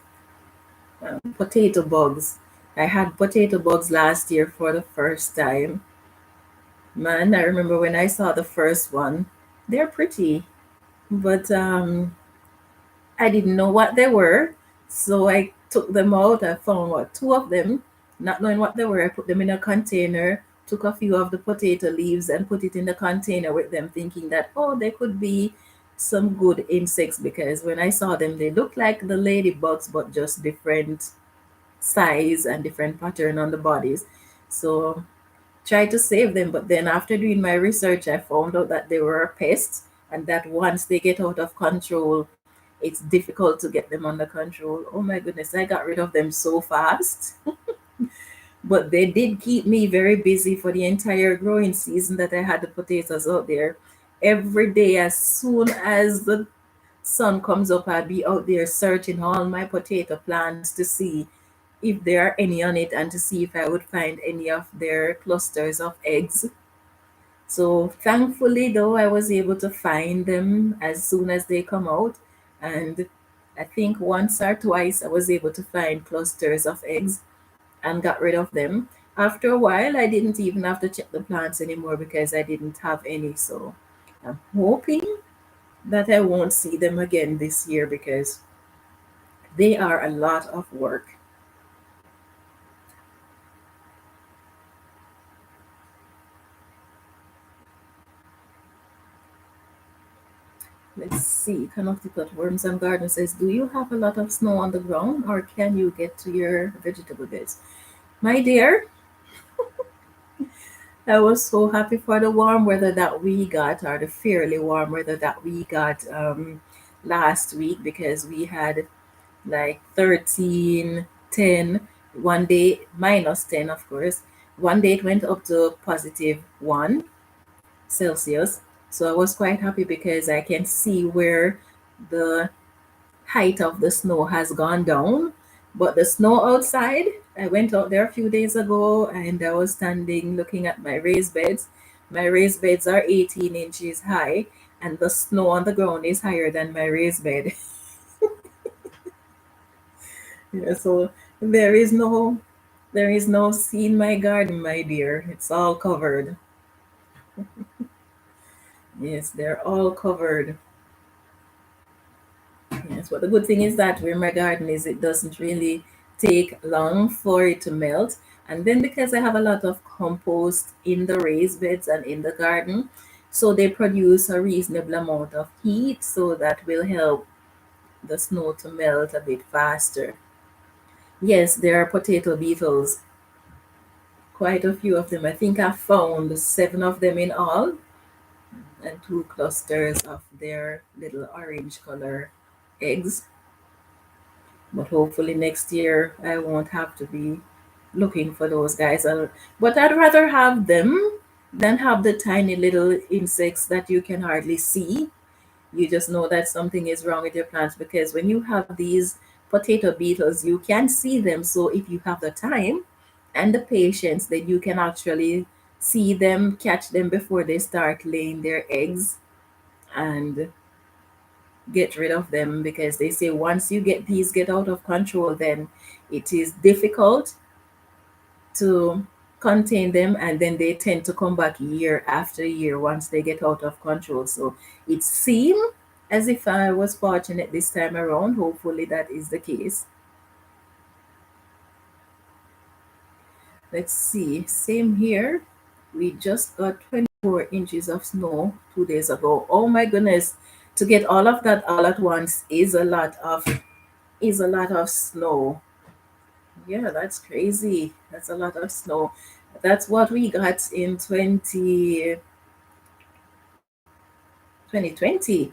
potato bugs. I had potato bugs last year for the first time. Man, I remember when I saw the first one, they're pretty, but I didn't know what they were. So I took them out. I found what two of them, not knowing what they were. I put them in a container, took a few of the potato leaves and put it in the container with them, thinking that, oh, they could be some good insects because when I saw them, they looked like the ladybugs, but just different size and different pattern on the bodies. So try to save them. But then after doing my research, I found out that they were a pest and that once they get out of control, it's difficult to get them under control. Oh my goodness, I got rid of them so fast. But they did keep me very busy for the entire growing season that I had the potatoes out there. Every day, as soon as the sun comes up, I'll be out there searching all my potato plants to see if there are any on it and to see if I would find any of their clusters of eggs. So thankfully, though, I was able to find them as soon as they come out. And I think once or twice I was able to find clusters of eggs and got rid of them. After a while, I didn't even have to check the plants anymore because I didn't have any. So I'm hoping that I won't see them again this year because they are a lot of work. Let's see. Connecticut Worms and Garden says, do you have a lot of snow on the ground or can you get to your vegetable beds? My dear, I was so happy for the warm weather that we got, or the fairly warm weather that we got last week because we had like 13, 10, one day minus 10, of course. One day it went up to positive 1 Celsius. So I was quite happy because I can see where the height of the snow has gone down. But the snow outside, I went out there a few days ago and I was standing looking at my raised beds. My raised beds are 18 inches high, and the snow on the ground is higher than my raised bed. Yeah, so there is no there is no sea in my garden, my dear. It's all covered. Yes, they're all covered. Yes, but the good thing is that where my garden is, it doesn't really take long for it to melt. And then because I have a lot of compost in the raised beds and in the garden, so they produce a reasonable amount of heat, so that will help the snow to melt a bit faster. Yes, there are potato beetles, quite a few of them. I think I found 7 of them in all, and 2 clusters of their little orange color eggs. But hopefully next year I won't have to be looking for those guys. But I'd rather have them than have the tiny little insects that you can hardly see. You just know that something is wrong with your plants, because when you have these potato beetles, you can see them. So if you have the time and the patience, then you can actually see them, catch them before they start laying their eggs, and get rid of them, because they say once you get these get out of control, then it is difficult to contain them, and then they tend to come back year after year once they get out of control. So it seemed as if I was fortunate this time around. Hopefully that is the case. Let's see, same here. We just got 24 inches of snow 2 days ago. Oh my goodness, to get all of that all at once is a lot of snow. Yeah, that's crazy. That's a lot of snow. That's what we got in 2020.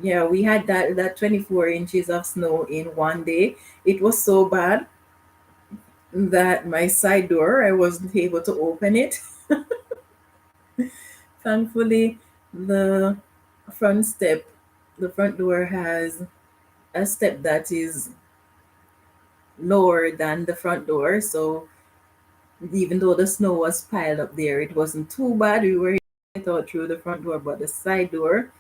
Yeah, we had that 24 inches of snow in one day. It was so bad that my side door, I wasn't able to open it. Thankfully, the front step, the front door has a step that is lower than the front door. So even though the snow was piled up there, it wasn't too bad. We were able to get out through the front door, but the side door,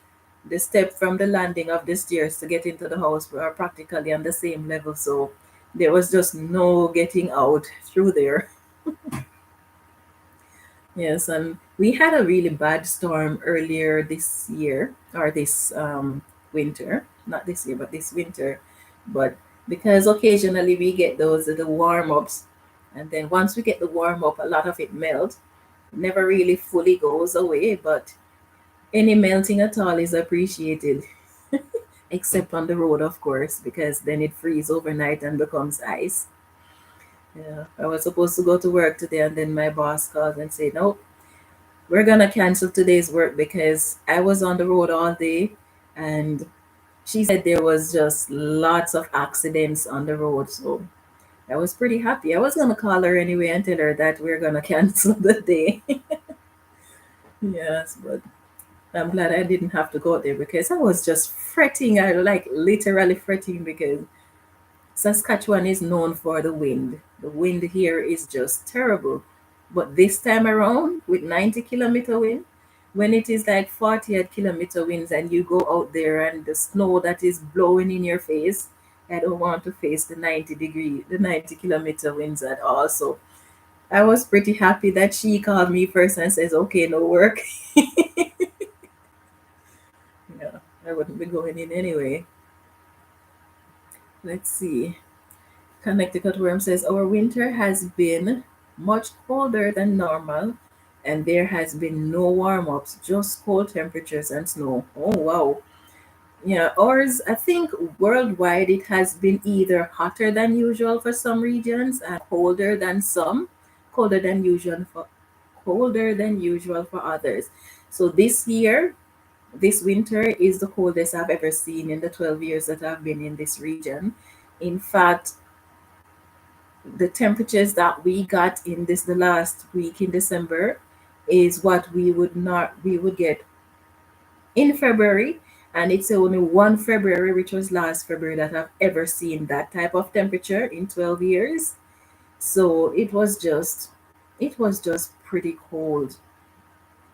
the step from the landing of the stairs to get into the house were practically on the same level. So there was just no getting out through there. Yes, and we had a really bad storm earlier this year, or this winter. Not this year, but this winter. But because occasionally we get those the warm ups, and then once we get the warm up, a lot of it melts. Never really fully goes away, but any melting at all is appreciated, except on the road, of course, because then it freezes overnight and becomes ice. Yeah, I was supposed to go to work today, and then my boss called and said, "Nope, we're gonna cancel today's work because I was on the road all day." And she said there was just lots of accidents on the road. So I was pretty happy. I was gonna call her anyway and tell her that we're gonna cancel the day. Yes, but I'm glad I didn't have to go there because I was just fretting. I like literally fretting because Saskatchewan is known for the wind. The wind here is just terrible. But this time around, with 90-kilometer wind, when it is like 40-kilometer winds and you go out there and the snow that is blowing in your face, I don't want to face the 90-kilometer winds at all. So I was pretty happy that she called me first and says, okay, no work. Yeah, I wouldn't be going in anyway. Let's see. Connecticut Worm says, our winter has been much colder than normal, and there has been no warm ups, just cold temperatures and snow. Oh, wow. Yeah, ours, I think worldwide it has been either hotter than usual for some regions and colder than usual for others. So this year, this winter is the coldest I've ever seen in the 12 years that I've been in this region. In fact, the temperatures that we got in this the last week in December is what we would get in February, and it's only one February, which was last February, that I've ever seen that type of temperature in 12 years. So it was just pretty cold.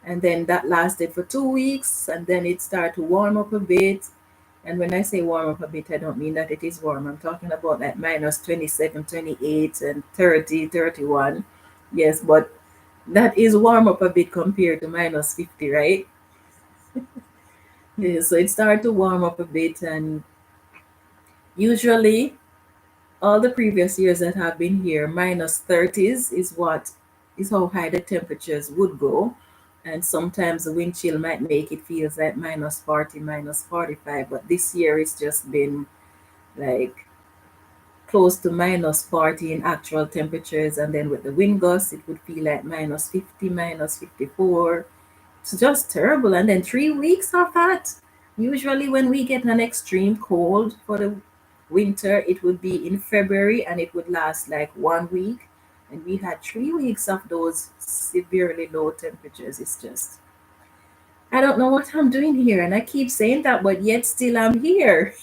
And then that lasted for 2 weeks, and then it started to warm up a bit. And when I say warm up a bit, I don't mean that it is warm. I'm talking about like minus 27, 28, and 30, 31. Yes, but that is warm up a bit compared to minus 50, right? Yeah, so it started to warm up a bit. And usually, all the previous years that have been here, minus 30s is how high the temperatures would go. And sometimes the wind chill might make it feels like minus 40, minus 45. But this year it's just been like close to minus 40 in actual temperatures. And then with the wind gusts, it would feel like minus 50, minus 54. It's just terrible. And then 3 weeks of that. Usually, when we get an extreme cold for the winter, it would be in February and it would last like one week. And we had 3 weeks of those severely low temperatures. It's just, I don't know what I'm doing here. And I keep saying that, but yet still I'm here.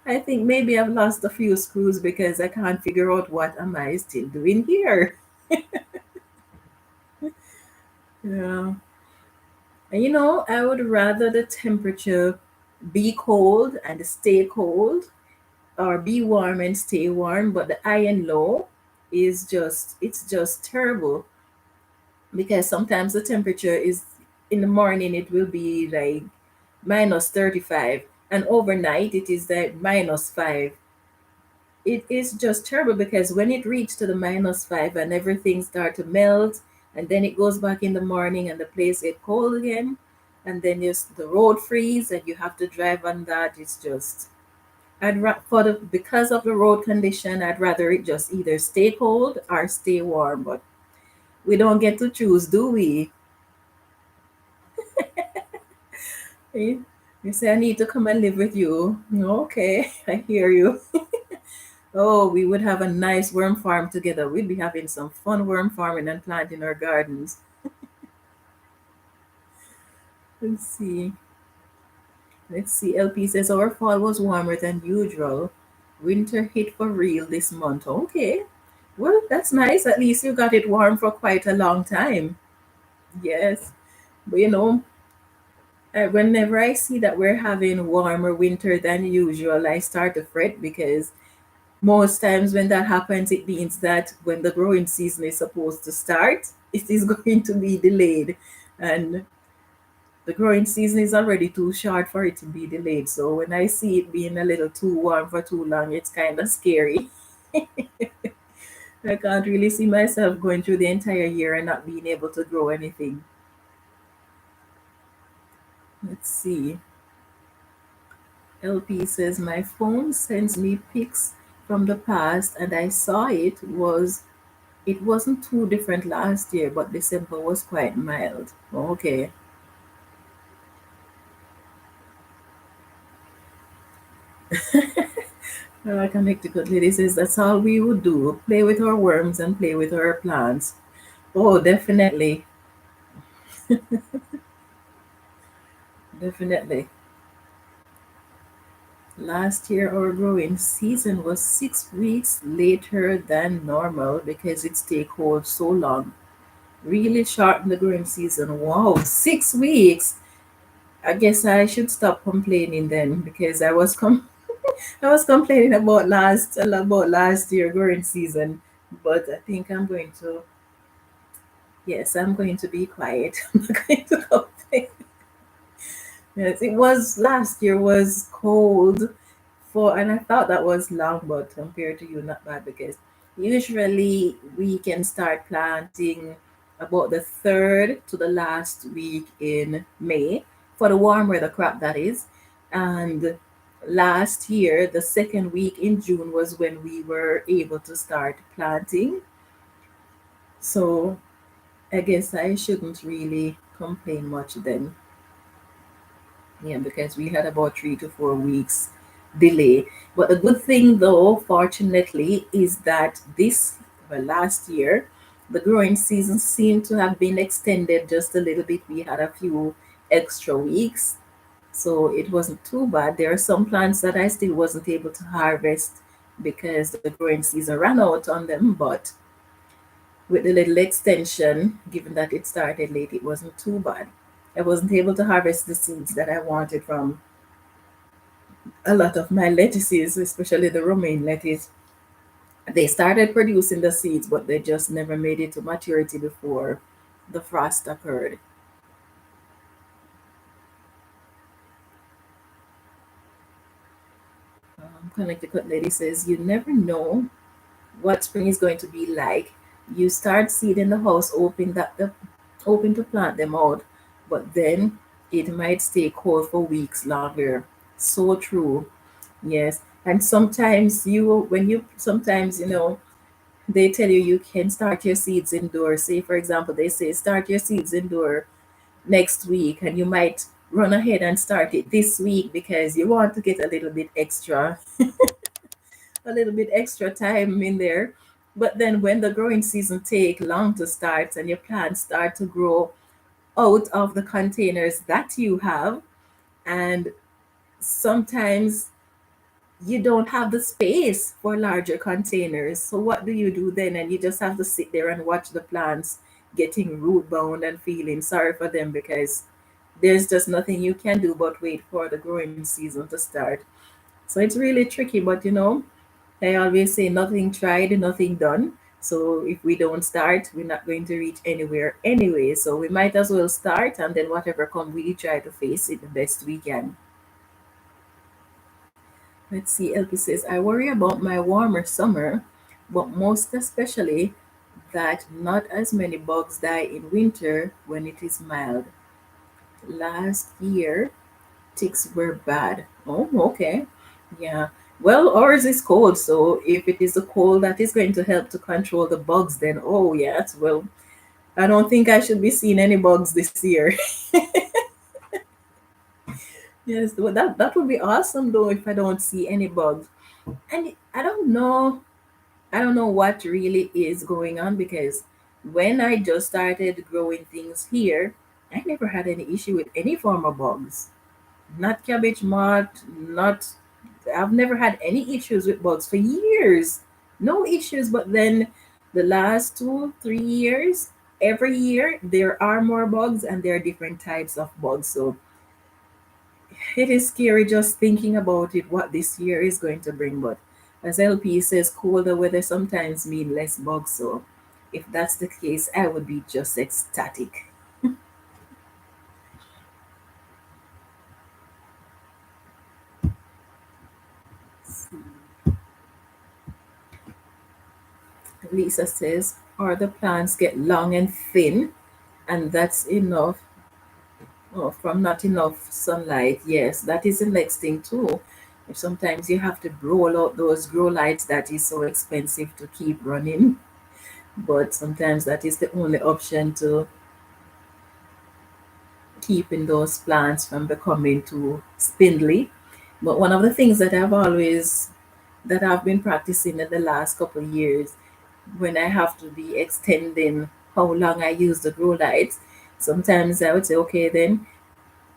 I think maybe I've lost a few screws because I can't figure out what am I still doing here. Yeah. And I would rather the temperature be cold and stay cold or be warm and stay warm, but the high and low is just, it's just terrible because sometimes the temperature is, in the morning it will be like -35, and overnight it is like -5. It is just terrible because when it reaches to the -5 and everything start to melt, and then it goes back in the morning and the place get cold again, and then just the road freeze and you have to drive on that. It's just, for the, because of the road condition, I'd rather it just either stay cold or stay warm. But we don't get to choose, do we? Eh? You say I need to come and live with you. Okay, I hear you. Oh, we would have a nice worm farm together. We'd be having some fun worm farming and planting our gardens. Let's see. Let's see. LP says our fall was warmer than usual. Winter hit for real this month. Okay. Well, that's nice. At least you got it warm for quite a long time. Yes. But whenever I see that we're having warmer winter than usual, I start to fret because most times when that happens, it means that when the growing season is supposed to start, it is going to be delayed. And the growing season is already too short for it to be delayed. So when I see it being a little too warm for too long, it's kind of scary. I can't really see myself going through the entire year and not being able to grow anything. Let's see. LP says my phone sends me pics from the past and I saw it wasn't too different last year, but December was quite mild. Okay. Connecticut lady says that's all we would do. Play with our worms and play with our plants. Oh, definitely. Definitely. Last year, our growing season was 6 weeks later than normal because it stayed cold so long. Really shortened the growing season. Wow, 6 weeks. I guess I should stop complaining then because I was complaining about last year growing season, but I think I'm going to, yes, I'm going to be quiet. I'm not going to complain. Yes, it was, last year was cold for, and I thought that was long, but compared to you, not bad because usually we can start planting about the third to the last week in May for the warm weather crop, that is. And last year, the second week in June was when we were able to start planting. So I guess I shouldn't really complain much then. Yeah, because we had about 3 to 4 weeks delay. But the good thing, though, fortunately, is that last year, the growing season seemed to have been extended just a little bit. We had a few extra weeks, so it wasn't too bad. There are some plants that I still wasn't able to harvest because the growing season ran out on them, but with the little extension, given that it started late, it wasn't too bad. I wasn't able to harvest the seeds that I wanted from a lot of my lettuces, especially the romaine lettuce. They started producing the seeds, but they just never made it to maturity before the frost occurred. Connecticut lady says, you never know what spring is going to be like. You start seed in the house, open to plant them out, but then it might stay cold for weeks longer. So true. Yes. And sometimes they tell you you can start your seeds indoors. Say, for example, they say start your seeds indoor next week, and you might run ahead and start it this week because you want to get a little bit extra time in there. But then when the growing season take long to start and your plants start to grow out of the containers that you have, and sometimes you don't have the space for larger containers. So what do you do then? And you just have to sit there and watch the plants getting root bound and feeling sorry for them because there's just nothing you can do but wait for the growing season to start. So it's really tricky, but I always say nothing tried, nothing done. So if we don't start, we're not going to reach anywhere anyway. So we might as well start, and then whatever comes, we try to face it the best we can. Let's see, LP says, I worry about my warmer summer, but most especially that not as many bugs die in winter when it is mild. Last year, ticks were bad. Oh, okay. Yeah. Well, ours is cold, so if it is the cold that is going to help to control the bugs, then oh, yes. Well, I don't think I should be seeing any bugs this year. Yes, well, that would be awesome though if I don't see any bugs. And I don't know what really is going on because when I just started growing things here, I never had any issue with any form of bugs. Not cabbage moth, not I've never had any issues with bugs for years. No issues, but then the last 2, 3 years, every year there are more bugs and there are different types of bugs. So it is scary just thinking about it, what this year is going to bring. But as LP says, colder weather sometimes mean less bugs. So if that's the case, I would be just ecstatic. Lisa says, or the plants get long and thin, and that's enough. Oh, from not enough sunlight. Yes, that is the next thing too. If sometimes you have to roll out those grow lights that is so expensive to keep running, but sometimes that is the only option to keeping those plants from becoming too spindly. But one of the things that I've been practicing in the last couple of years when I have to be extending how long I use the grow lights, sometimes I would say, okay, then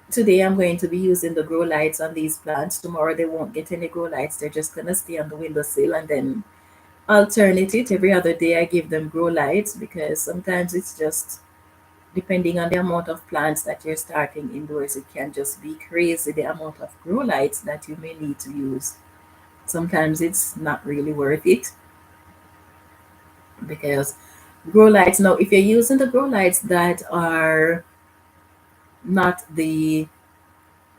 today I'm going to be using the grow lights on these plants. Tomorrow they won't get any grow lights. They're just gonna stay on the windowsill, and then alternate it every other day. I give them grow lights because sometimes it's just depending on the amount of plants that you're starting indoors, it can just be crazy the amount of grow lights that you may need to use. Sometimes it's not really worth it because grow lights, now if you're using the grow lights that are not the,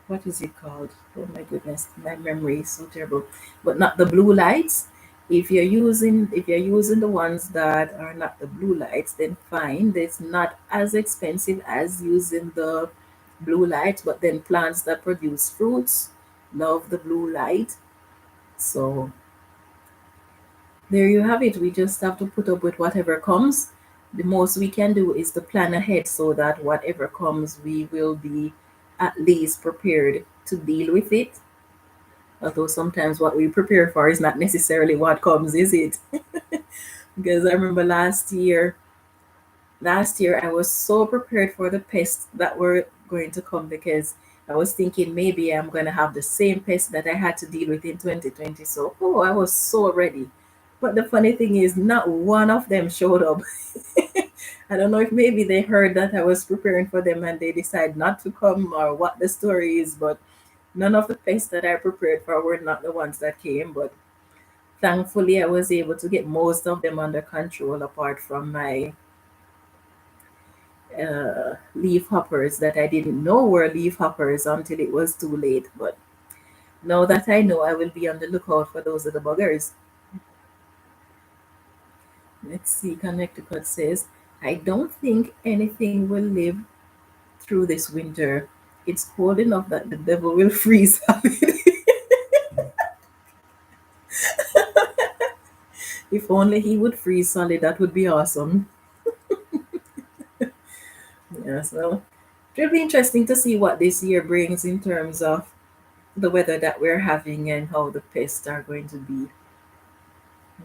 what is it called? Oh my goodness, my memory is so terrible. But not the blue lights. If you're using the ones that are not the blue lights, then fine. It's not as expensive as using the blue lights, but then plants that produce fruits love the blue light. So there you have it. We just have to put up with whatever comes. The most we can do is to plan ahead so that whatever comes, we will be at least prepared to deal with it. Although sometimes what we prepare for is not necessarily what comes, is it? Because I remember last year I was so prepared for the pests that were going to come because I was thinking maybe I'm going to have the same pest that I had to deal with in 2020. So, oh, I was so ready. But the funny thing is, not one of them showed up. I don't know if maybe they heard that I was preparing for them and they decide not to come or what the story is, but none of the pests that I prepared for were not the ones that came. But thankfully, I was able to get most of them under control apart from my leaf hoppers that I didn't know were leaf hoppers until it was too late. But now that I know, I will be on the lookout for those little buggers. Let's see, Connecticut says, I don't think anything will live through this winter. It's cold enough that the devil will freeze. If only he would freeze solid, that would be awesome. Yes, well, it will be interesting to see what this year brings in terms of the weather that we're having and how the pests are going to be.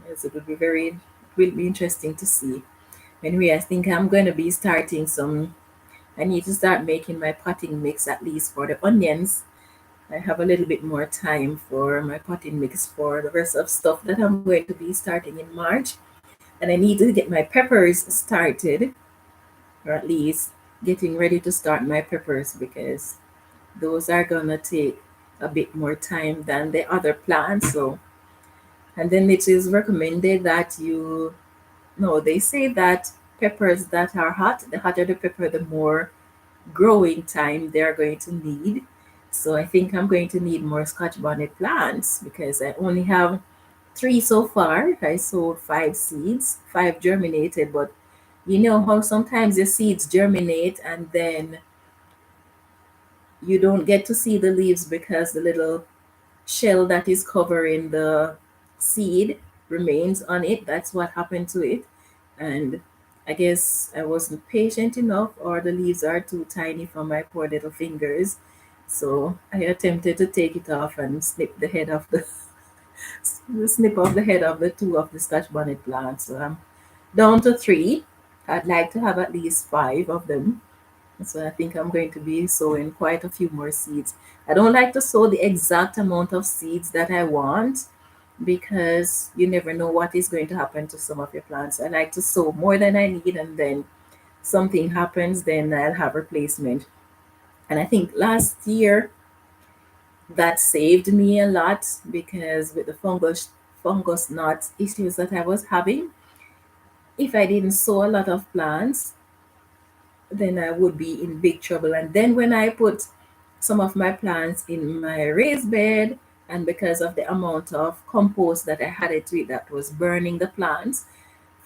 Yes, it would be very will be interesting to see. Anyway, I think I'm going to be starting some. I need to start making my potting mix at least for the onions. I have a little bit more time for my potting mix for the rest of stuff that I'm going to be starting in March. And I need to get my peppers started, or at least getting ready to start my peppers because those are gonna take a bit more time than the other plants. So, and then it is recommended that you, no, they say that peppers that are hot, the hotter the pepper, the more growing time they're going to need. So I think I'm going to need more Scotch bonnet plants because I only have three so far. I sowed five seeds, five germinated, but you know how sometimes your seeds germinate and then you don't get to see the leaves because the little shell that is covering the seed remains on it. That's what happened to it. And I guess I wasn't patient enough, or the leaves are too tiny for my poor little fingers. So I attempted to take it off and snip the head of the snip off the head of the two of the Scotch bonnet plants. So I'm down to three. I'd like to have at least five of them. So I think I'm going to be sowing quite a few more seeds. I don't like to sow the exact amount of seeds that I want because you never know what is going to happen to some of your plants. I like to sow more than I need, and then something happens, then I'll have replacement. And I think last year that saved me a lot because with the fungus knot issues that I was having, if I didn't sow a lot of plants, then I would be in big trouble. And then when I put some of my plants in my raised bed, and because of the amount of compost that I had to it that was burning the plants,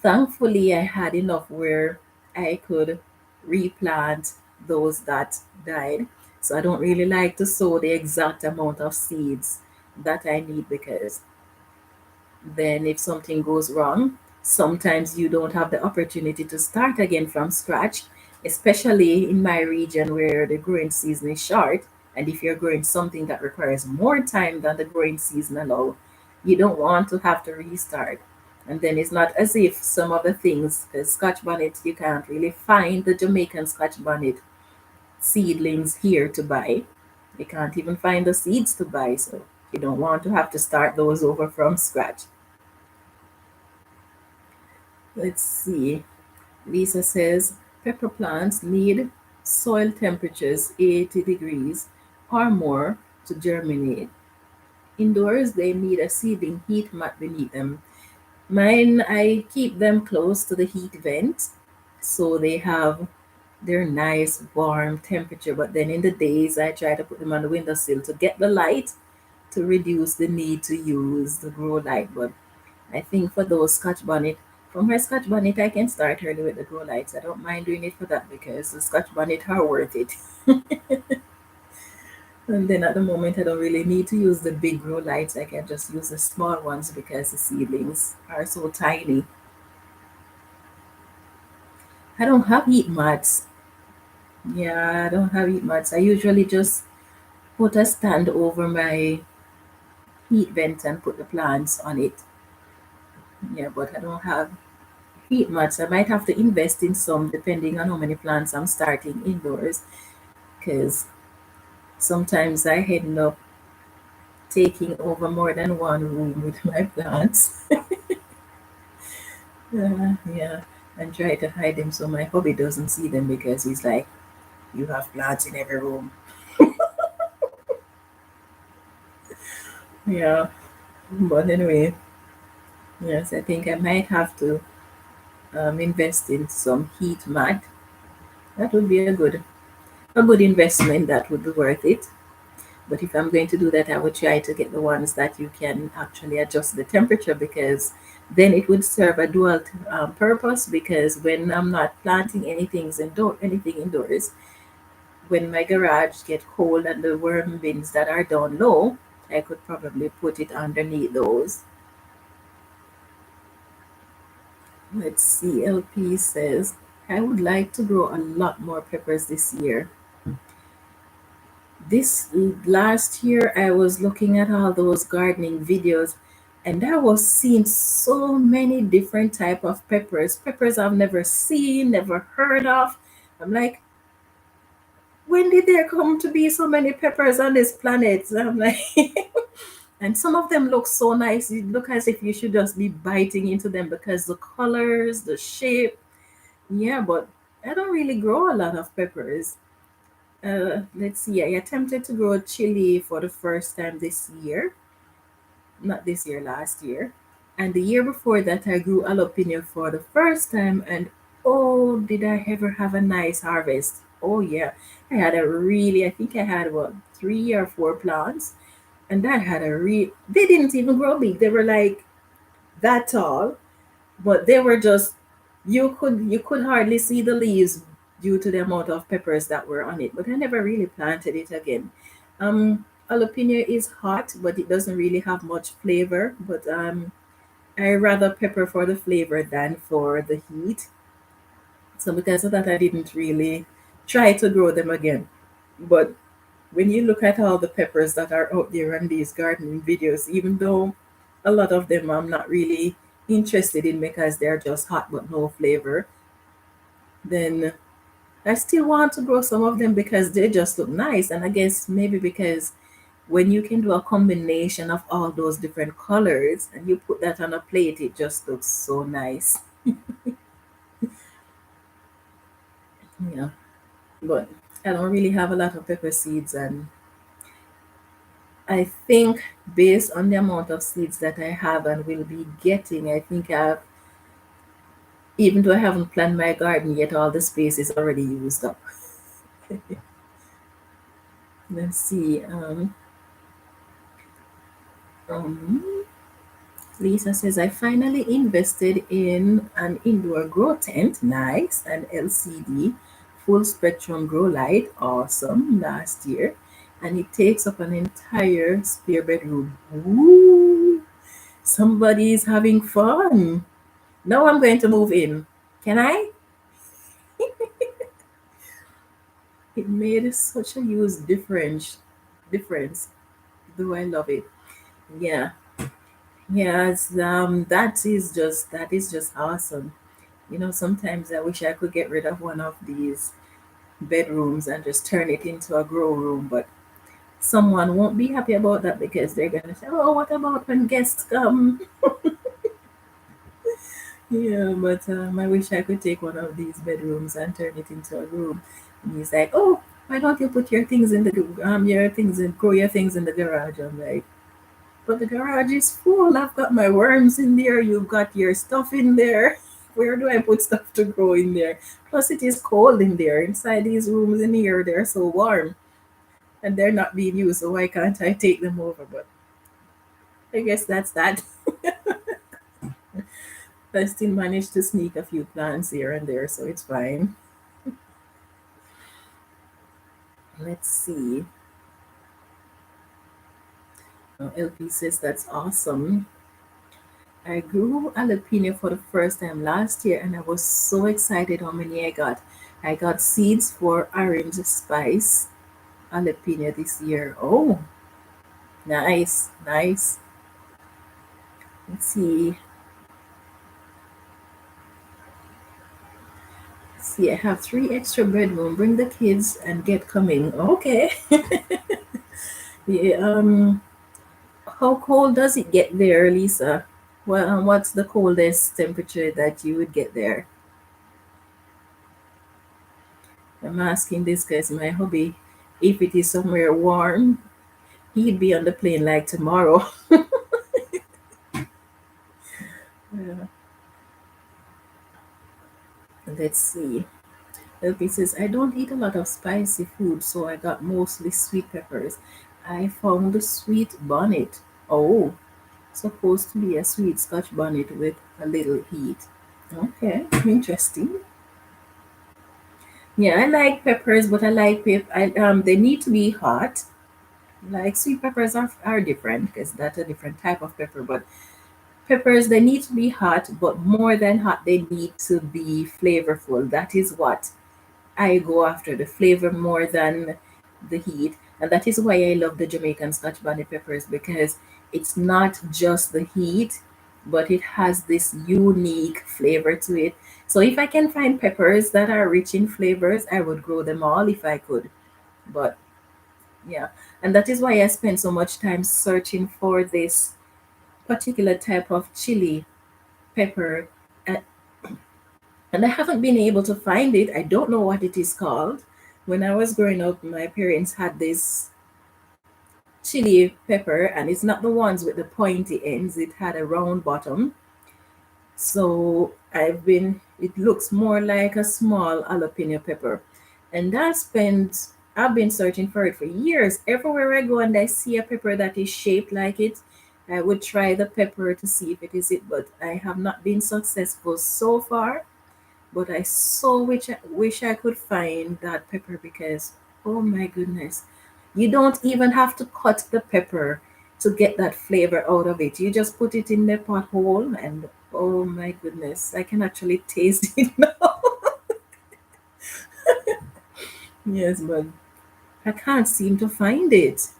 thankfully I had enough where I could replant those that died. So I don't really like to sow the exact amount of seeds that I need because then if something goes wrong, sometimes you don't have the opportunity to start again from scratch, especially in my region where the growing season is short. And if you're growing something that requires more time than the growing season allow, you don't want to have to restart. And then it's not as if some of the things, because Scotch bonnet, you can't really find the Jamaican Scotch bonnet seedlings here to buy. You can't even find the seeds to buy, so you don't want to have to start those over from scratch. Let's see. Lisa says pepper plants need soil temperatures 80 degrees or more to germinate. Indoors, they need a seedling heat mat beneath them. Mine, I keep them close to the heat vent so they have their nice warm temperature. But then in the days, I try to put them on the windowsill to get the light to reduce the need to use the grow light. But I think for those Scotch bonnet, for my Scotch bonnet, I can start early with the grow lights. I don't mind doing it for that because the Scotch bonnet are worth it. And then at the moment, I don't really need to use the big grow lights. I can just use the small ones because the seedlings are so tiny. I don't have heat mats. Yeah, I don't have heat mats. I usually just put a stand over my heat vent and put the plants on it. Yeah, but I don't have heat mats. I might have to invest in some depending on how many plants I'm starting indoors because sometimes I end up taking over more than one room with my plants. Yeah, and try to hide them so my hubby doesn't see them because he's like, you have plants in every room. Yeah, but anyway, yes, I think I might have to invest in some heat mat. That would be a good investment. That would be worth it. But if I'm going to do that, I would try to get the ones that you can actually adjust the temperature because then it would serve a dual purpose. Because when I'm not planting anything indoors, when my garage get cold and the worm bins that are down low, I could probably put it underneath those. Let's see. LP says I would like to grow a lot more peppers this year. This last year, I was looking at all those gardening videos, And I was seeing so many different type of peppers I've never seen, never heard of. I'm like, when did there come to be so many peppers on this planet? So I'm like, and some of them look so nice. You look as if you should just be biting into them because the colors, the shape. Yeah, but I don't really grow a lot of peppers. Let's see. I attempted to grow chili for the first time this year, not this year, last year. And the year before that, I grew jalapeno for the first time. And oh, did I ever have a nice harvest? Oh, yeah. I think I had what, 3 or 4 plants. And that had they didn't even grow big. They were like that tall, but they were just, you could hardly see the leaves due to the amount of peppers that were on it. But I never really planted it again. Jalapeno is hot, but it doesn't really have much flavor. But I rather pepper for the flavor than for the heat. So because of that, I didn't really try to grow them again. But when you look at all the peppers that are out there on these gardening videos, even though a lot of them I'm not really interested in because they're just hot but no flavor, then I still want to grow some of them because they just look nice. And I guess maybe because when you can do a combination of all those different colors and you put that on a plate, it just looks so nice. Yeah, but I don't really have a lot of pepper seeds, and I think based on the amount of seeds that I have and will be getting, I think even though I haven't planned my garden yet, all the space is already used up. Let's see. Um, Lisa says, I finally invested in an indoor grow tent, nice, an LCD full spectrum grow light, awesome, last year, and it takes up an entire spare bedroom. Ooh, somebody is having fun. Now I'm going to move in. Can I? It made such a huge difference. Do I love it? Yeah. Yes, that is just awesome. Sometimes I wish I could get rid of one of these bedrooms and just turn it into a grow room, but someone won't be happy about that because they're gonna say, "Oh, what about when guests come?" Yeah, but I wish I could take one of these bedrooms and turn it into a room. And he's like, "Oh, why don't you put your things in the your things and grow your things in the garage?" I'm like, "But the garage is full. I've got my worms in there. You've got your stuff in there. Where do I put stuff to grow in there? Plus, it is cold in there. Inside these rooms in here, they're so warm, and they're not being used. So why can't I take them over?" But I guess that's that. I still managed to sneak a few plants here and there, so it's fine. Let's see. LP says that's awesome. I grew jalapeno for the first time last year and I was so excited how many I got. I got seeds for orange spice jalapeno this year. Oh, nice, nice. Let's see. Let's see, I have 3 extra bedroom. Bring the kids and get coming. Okay. Yeah, how cold does it get there, Lisa? Well, what's the coldest temperature that you would get there? I'm asking this because my hubby, if it is somewhere warm, he'd be on the plane like tomorrow. Yeah. Let's see. LP says, I don't eat a lot of spicy food, so I got mostly sweet peppers. I found the sweet bonnet. Oh, supposed to be a sweet scotch bonnet with a little heat. Okay, interesting. Yeah, I like peppers, but I like they need to be hot. Like sweet peppers are different because that's a different type of pepper, but peppers, they need to be hot, but more than hot, they need to be flavorful. That is what I go after, the flavor more than the heat. And that is why I love the Jamaican Scotch bonnet peppers, because it's not just the heat, but it has this unique flavor to it. So if I can find peppers that are rich in flavors, I would grow them all if I could. But yeah, and that is why I spend so much time searching for this particular type of chili pepper. And, and I haven't been able to find it. I don't know what it is called. When I was growing up, my parents had this chili pepper, and it's not the ones with the pointy ends, it had a round bottom. So it looks more like a small jalapeno pepper. And I've been searching for it for years. Everywhere I go and I see a pepper that is shaped like it, I would try the pepper to see if it is it, but I have not been successful so far. But I so wish I could find that pepper, because oh my goodness, you don't even have to cut the pepper to get that flavor out of it. You just put it in the pot hole, and oh my goodness, I can actually taste it now. Yes, but I can't seem to find it.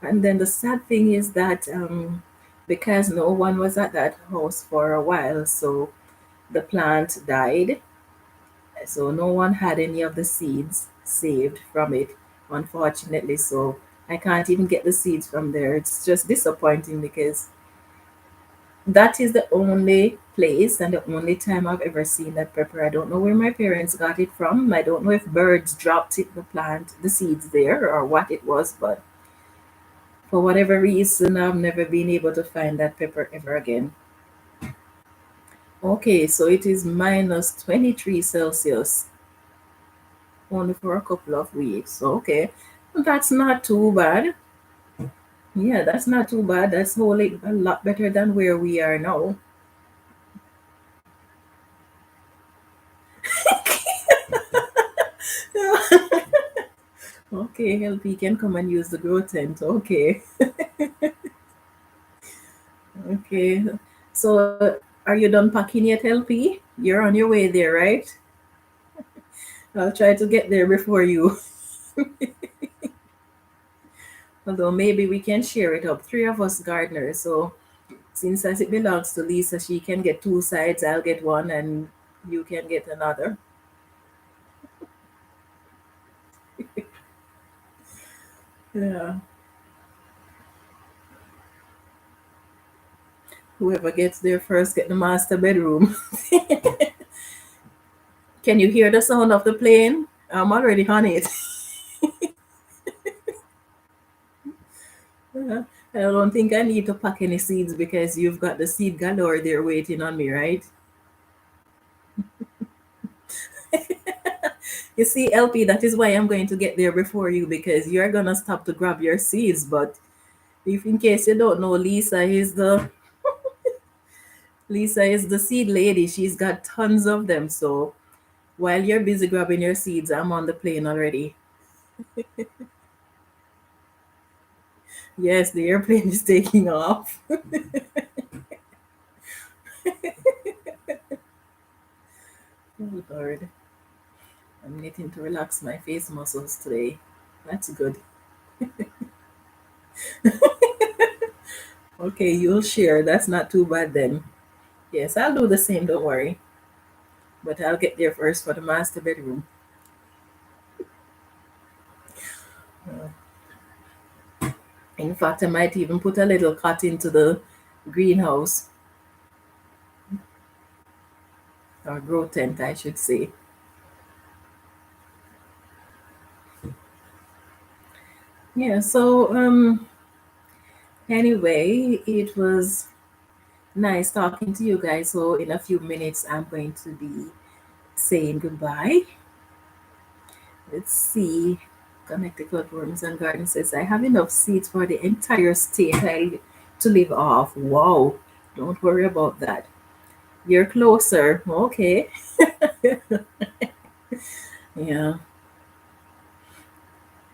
And then the sad thing is that because no one was at that house for a while, so the plant died. So no one had any of the seeds saved from it, unfortunately. So I can't even get the seeds from there. It's just disappointing, because that is the only place and the only time I've ever seen that pepper. I don't know where my parents got it from. I don't know if birds dropped the plant, the seeds there, or what it was, but for whatever reason, I've never been able to find that pepper ever again. Okay, so it is minus 23 Celsius only for a couple of weeks. Okay, that's not too bad. Yeah, that's not too bad. That's wholly a lot better than where we are now. Okay, LP can come and use the grow tent. Okay, okay. So, are you done packing yet, LP? You're on your way there, right? I'll try to get there before you. Although maybe we can share it up. Three of us gardeners. So, since as it belongs to Lisa, she can get two sides. I'll get one, and you can get another. Yeah. Whoever gets there first get the master bedroom. Can you hear the sound of the plane? I'm already on it. Yeah. I don't think I need to pack any seeds, because you've got the seed galore there waiting on me, right? You see, LP, that is why I'm going to get there before you, because you're gonna stop to grab your seeds. But if in case you don't know, Lisa is the seed lady. She's got tons of them. So while you're busy grabbing your seeds, I'm on the plane already. Yes, the airplane is taking off. Oh Lord. I'm knitting to relax my face muscles today. That's good. Okay, you'll share. That's not too bad then. Yes, I'll do the same, don't worry. But I'll get there first for the master bedroom. Uh, In fact, I might even put a little cot into the greenhouse, or grow tent, I should say. Yeah, so anyway, it was nice talking to you guys. So in a few minutes I'm going to be saying goodbye. Let's see. Connecticut Worms and Garden says, I have enough seeds for the entire state to live off. Wow. Don't worry about that. You're closer. Okay. Yeah.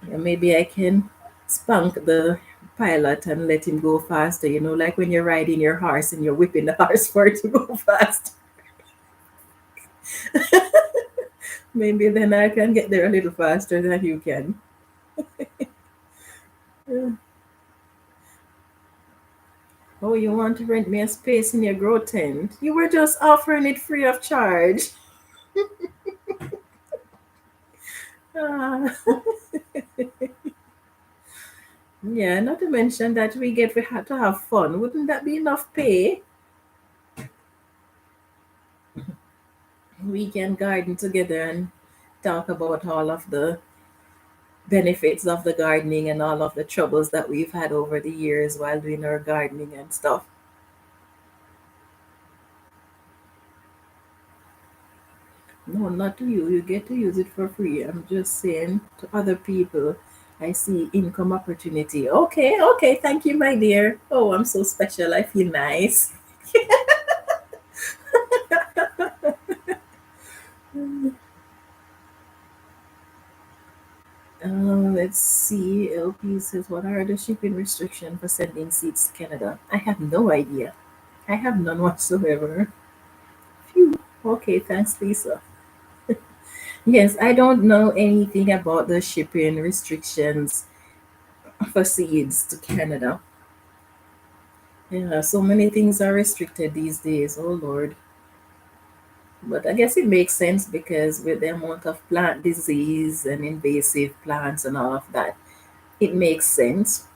Yeah, maybe I can spunk the pilot and let him go faster. Like when you're riding your horse and you're whipping the horse for it to go fast. Maybe then I can get there a little faster than you can. Uh, Oh, you want to rent me a space in your grow tent? You were just offering it free of charge. Ah, yeah, not to mention that we get to have fun. Wouldn't that be enough pay? We can garden together and talk about all of the benefits of the gardening and all of the troubles that we've had over the years while doing our gardening and stuff. No, not to you. You get to use it for free. I'm just saying to other people, I see income opportunity. Okay, okay. Thank you, my dear. Oh, I'm so special. I feel nice. Let's see. LP says, what are the shipping restrictions for sending seeds to Canada? I have no idea. I have none whatsoever. Phew. Okay, thanks, Lisa. Yes, I don't know anything about the shipping restrictions for seeds to Canada. Yeah, so many things are restricted these days. Oh Lord. But I guess it makes sense because with the amount of plant disease and invasive plants and all of that, it makes sense.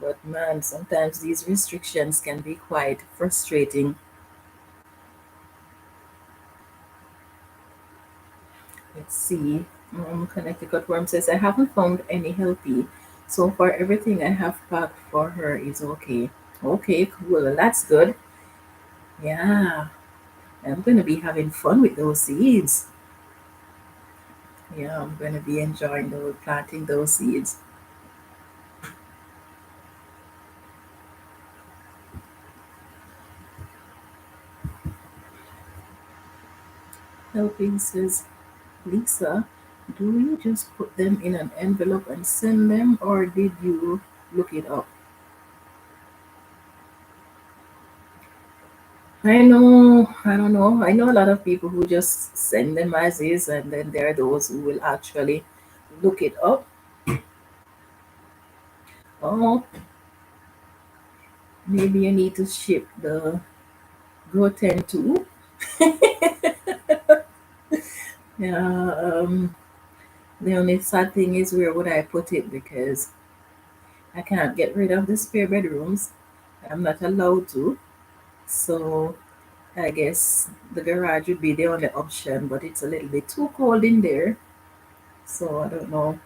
But man, sometimes these restrictions can be quite frustrating. Let's see. Connecticut Worm says, I haven't found any helpy. So far, everything I have packed for her is okay. Okay, cool. Well, that's good. Yeah, I'm going to be having fun with those seeds. Yeah, I'm going to be enjoying those, planting those seeds. Helping says, Lisa, do you just put them in an envelope and send them, or did you look it up? I don't know. I know a lot of people who just send them as is, and then there are those who will actually look it up. Oh, maybe you need to ship the Grow 10 too. Yeah, the only sad thing is where would I put it because I can't get rid of the spare bedrooms. I'm not allowed to. So I guess the garage would be the only option, but it's a little bit too cold in there. So I don't know.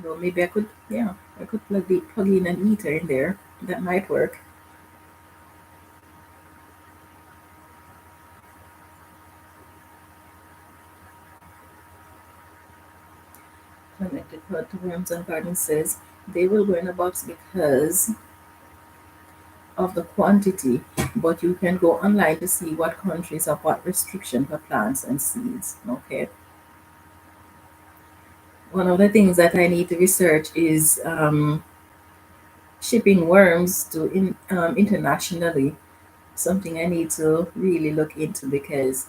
So maybe I could, yeah, I could plug in an heater in there. That might work. Connected to Worms and Garden says they will go in a box because of the quantity, but you can go online to see what countries have what restriction for plants and seeds. Okay. One of the things that I need to research is shipping worms to internationally. Something I need to really look into because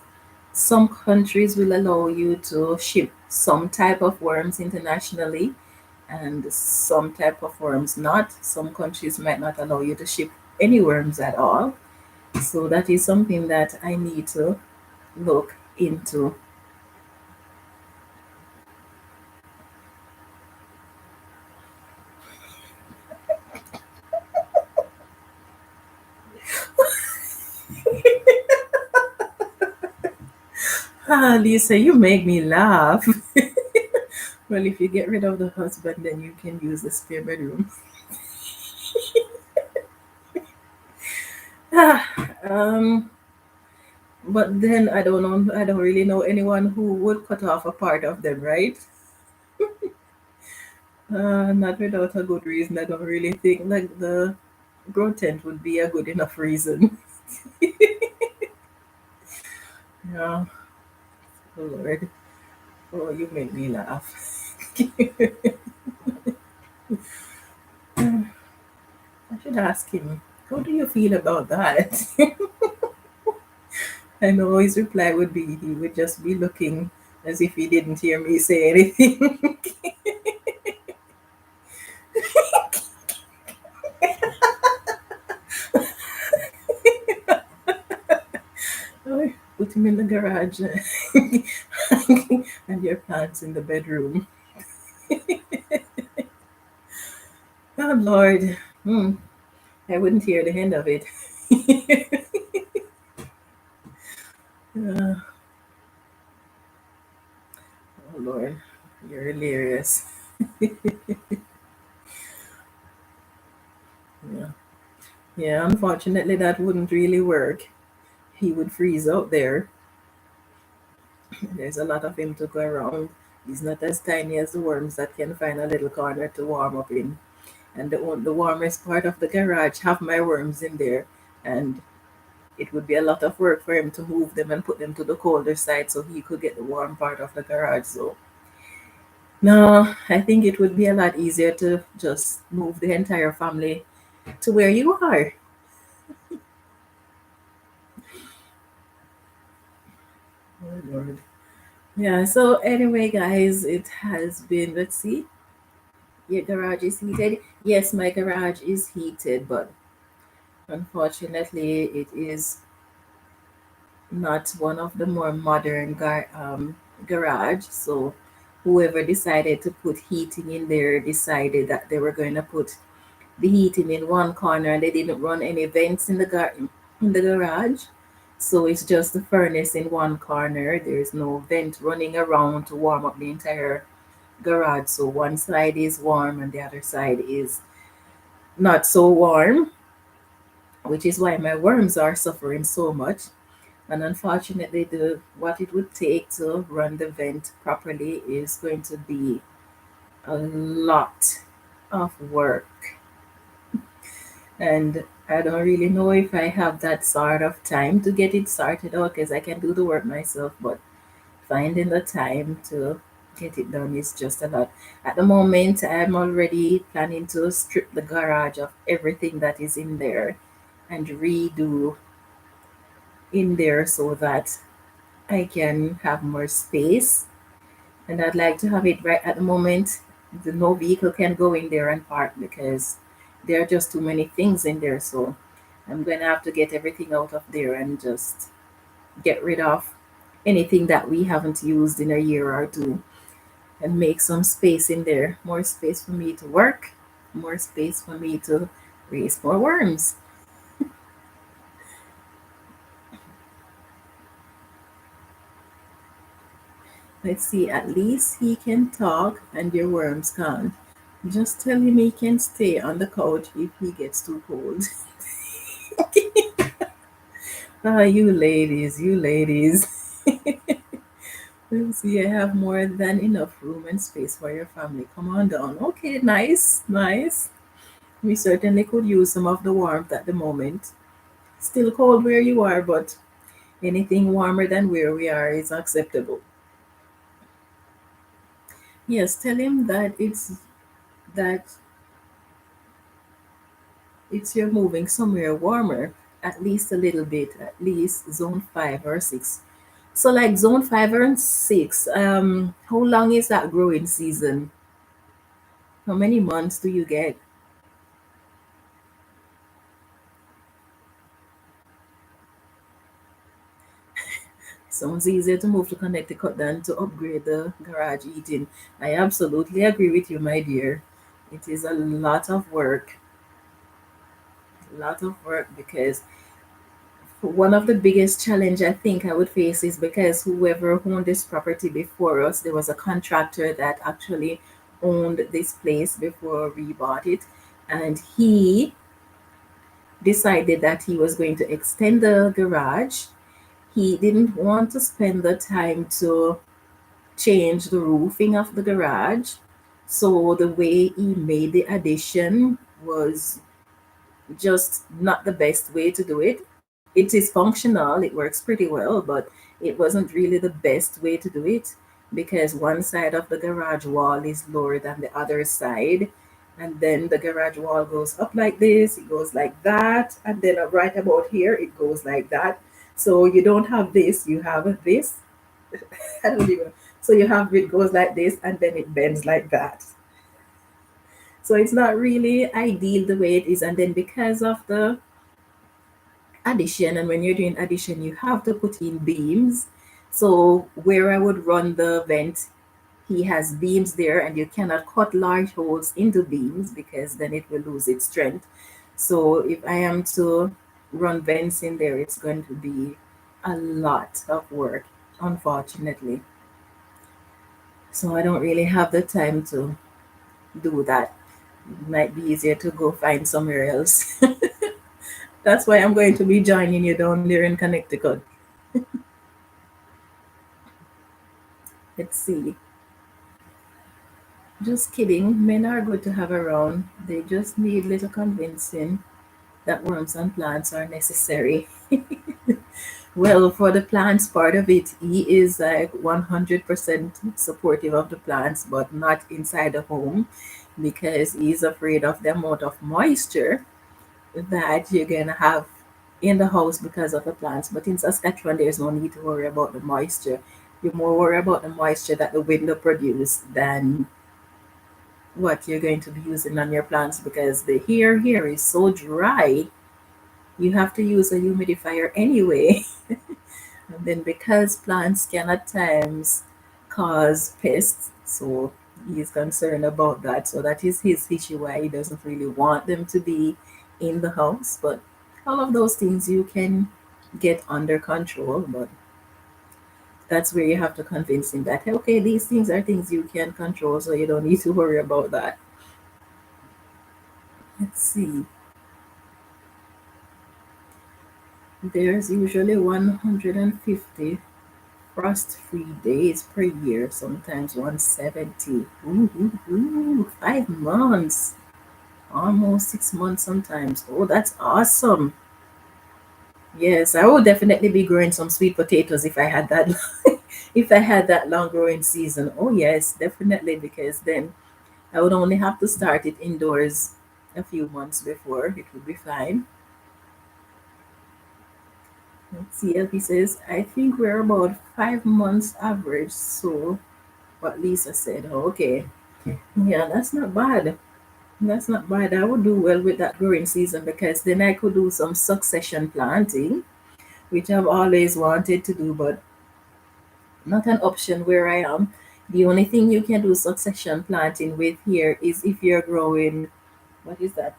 some countries will allow you to ship some type of worms internationally and some type of worms not. Some countries might not allow you to ship any worms at all. So that is something that I need to look into. Ah, Lisa, you make me laugh. Well, if you get rid of the husband, then you can use the spare bedroom. Ah, but then I don't know. I don't really know anyone who would cut off a part of them, right? Not without a good reason. I don't really think like the grow tent would be a good enough reason. Yeah. Oh Lord. Oh, you make me laugh. I should ask him, how do you feel about that? I know his reply would be he would just be looking as if he didn't hear me say anything. put him in the garage and your plants in the bedroom. Oh Lord. Hmm. I wouldn't hear the end of it. Uh, oh Lord. You're hilarious. Yeah. Yeah, unfortunately that wouldn't really work. He would freeze out there. There's a lot of him to go around. He's not as tiny as the worms that can find a little corner to warm up in. And the warmest part of the garage have my worms in there. And it would be a lot of work for him to move them and put them to the colder side so he could get the warm part of the garage. So, no, I think it would be a lot easier to just move the entire family to where you are. Oh, Lord. Yeah, so anyway, guys, it has been, let's see, your garage is heated. Yes, my garage is heated, but unfortunately, it is not one of the more modern garage. So whoever decided to put heating in there decided that they were going to put the heating in one corner and they didn't run any vents in in the garage. So it's just the furnace in one corner. There's no vent running around to warm up the entire garage. So one side is warm and the other side is not so warm, which is why my worms are suffering so much. And unfortunately, the what it would take to run the vent properly is going to be a lot of work. And I don't really know if I have that sort of time to get it started out because I can do the work myself, but finding the time to get it done is just a lot. At the moment, I'm already planning to strip the garage of everything that is in there and redo in there so that I can have more space. And I'd like to have it right at the moment. The no vehicle can go in there and park because there are just too many things in there. So I'm going to have to get everything out of there and just get rid of anything that we haven't used in a year or two and make some space in there. More space for me to work, more space for me to raise more worms. Let's see, at least he can talk and your worms can't. Just tell him he can stay on the couch if he gets too cold. Ah, you ladies, you ladies. Let's see, I have more than enough room and space for your family. Come on down. Okay, nice, nice. We certainly could use some of the warmth at the moment. Still cold where you are, but anything warmer than where we are is acceptable. Yes, tell him that it's you're moving somewhere warmer, at least a little bit, at least zone 5 or 6. So like zone 5 and 6, how long is that growing season? How many months do you get? Sounds easier to move to Connecticut than to upgrade the garage eating. I absolutely agree with you, my dear. It is a lot of work because one of the biggest challenge I think I would face is because whoever owned this property before us, there was a contractor that actually owned this place before we bought it, and he decided that he was going to extend the garage. He didn't want to spend the time to change the roofing of the garage. So the way he made the addition was just not the best way to do it. It is functional, it works pretty well, but it wasn't really the best way to do it because one side of the garage wall is lower than the other side. And then the garage wall goes up like this, it goes like that, and then right about here, it goes like that. So you don't have this, you have this. I don't even. So you have it goes like this, and then it bends like that. So it's not really ideal the way it is. And then because of addition, and when you're doing addition you have to put in beams. So where I would run the vent, he has beams there, and you cannot cut large holes into beams because then it will lose its strength. So if I am to run vents in there, it's going to be a lot of work, unfortunately. So I don't really have the time to do that. It might be easier to go find somewhere else. That's why I'm going to be joining you down there in Connecticut. Let's see. Just kidding. Men are good to have around. They just need little convincing that worms and plants are necessary. Well, for the plants part of it, he is like 100% supportive of the plants, but not inside the home because he's afraid of the amount of moisture that you're going to have in the house because of the plants. But in Saskatchewan, there's no need to worry about the moisture. You're more worried about the moisture that the wind will produce than what you're going to be using on your plants because the here is so dry. You have to use a humidifier anyway. And then because plants can at times cause pests, so he's concerned about that. So that is his issue why he doesn't really want them to be in the house. But all of those things you can get under control. But that's where you have to convince him that okay, these things are things you can control, so you don't need to worry about that. Let's see. There's usually 150 frost-free days per year, sometimes 170. 5 months, almost 6 months sometimes. Oh, that's awesome. Yes, I would definitely be growing some sweet potatoes if I had that if I had that long growing season. Oh yes, definitely, because then I would only have to start it indoors a few months before. It would be fine. Let's see, Elfie says, I think we're about 5 months average, so what Lisa said. Oh, okay. Yeah, that's not bad. That's not bad. I would do well with that growing season because then I could do some succession planting, which I've always wanted to do, but not an option where I am. The only thing you can do succession planting with here is if you're growing, what is that?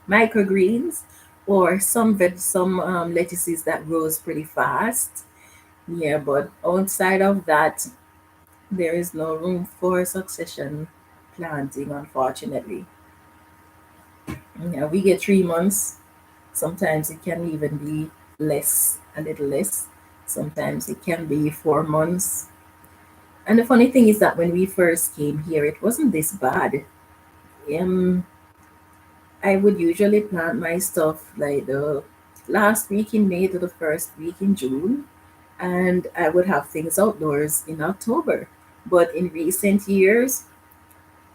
Microgreens or some lettuces that grows pretty fast. Yeah, but outside of that, there is no room for succession planting, unfortunately. Yeah, we get 3 months. Sometimes it can even be less, a little less. Sometimes it can be 4 months. And the funny thing is that when we first came here, it wasn't this bad. Um, I would usually plant my stuff like the last week in May to the first week in June, and I would have things outdoors in October. But in recent years,